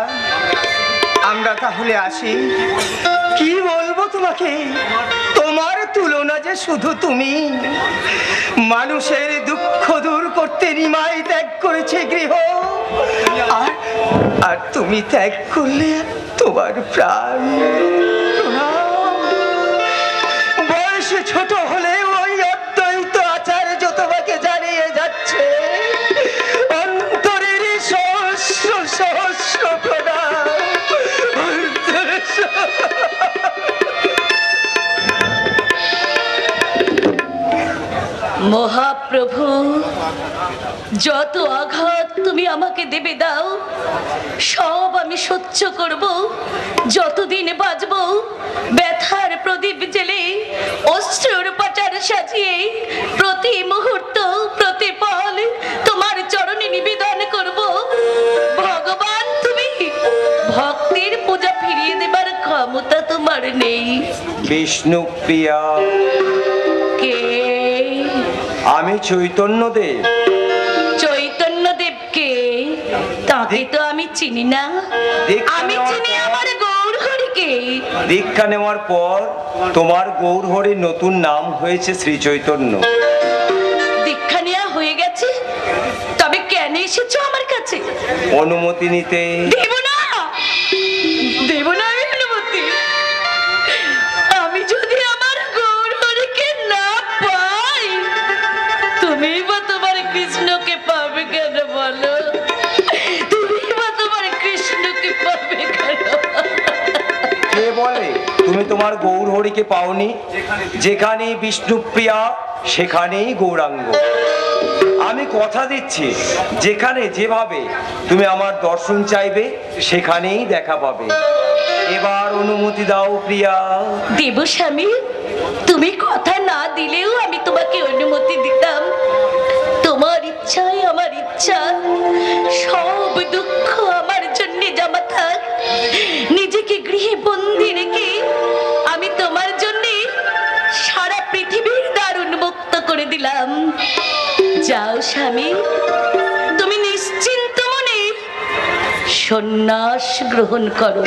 আমরা তাহলে আসি। কি বলবো তোমাকে, তোমার তুলনা যে শুধু তুমি। মানুষের দুঃখ দূর করতে নিমাই ত্যাগ করেছে গৃহ, আর তুমি ত্যাগ করলে তোমার প্রাণ। প্রণাম। বয়সে ছোট হলে ওই অদ্বৈত আচার্য তোমাকে জানিয়ে যাচ্ছে অন্তরের সহস্র সহস্র প্রণাম। মহা প্রভু, যত আঘাত তুমি আমাকে দেবে দাও, সব আমি সহ্য করব। যতদিন বাঁচব ব্যথার প্রদীপ জেলে, অশ্রুর পাচার সাজিয়ে প্রতি মুহূর্ত প্রতি পল তোমার চরণে নিবেদন করব। ভগবান, তুমি ভক্তের পূজা ফিরিয়ে দেবার ক্ষমতা তোমার নেই। বিষ্ণুপ্রিয়া, কে? আমি চৈতন্যদেব। চৈতন্যদেবকে? তাকে তো আমি চিনি না। আমি চিনি আমার গৌর হরিকে। দীক্ষা নেওয়ার পর তোমার গৌর হরির নতুন নাম হয়েছে শ্রী চৈতন্য। দীক্ষা নেওয়া হয়ে গেছে, তবে কেন এসেছো আমার কাছে? অনুমতি নিতে। দেব না, দেব না আমি অনুমতি। আমি যদি আমার গৌর হরিকে না পাই, তুমি বা তোমার কৃষ্ণকে পাবে কেন বলো? তুমি বা তোমার কৃষ্ণকে পাবে কেন? কে বলে তুমি তোমার গৌর হরিকে পাওনি? যেখানেই বিষ্ণুপ্রিয়া সেখানেই গৌরাঙ্গ। আমি কথা দিচ্ছি, যেখানে যেভাবে তুমি আমার দর্শন চাইবে সেখানেই দেখা পাবে। এবার অনুমতি দাও প্রিয়া। দেব স্বামী, তুমি কথা না দিলেও আমি তোমাকে অনুমতি দিতাম। তোমার ইচ্ছাই আমার ইচ্ছা, সব দুঃখ আমার জন্য জমা থাক। নিজেকে গৃহে বন্দি রেখে আমি তোমার জন্য সারা পৃথিবীর দ্বার উন্মুক্ত করে দিলাম। যাও স্বামী, তুমি নিশ্চিন্ত মনে সন্ন্যাস গ্রহণ করো।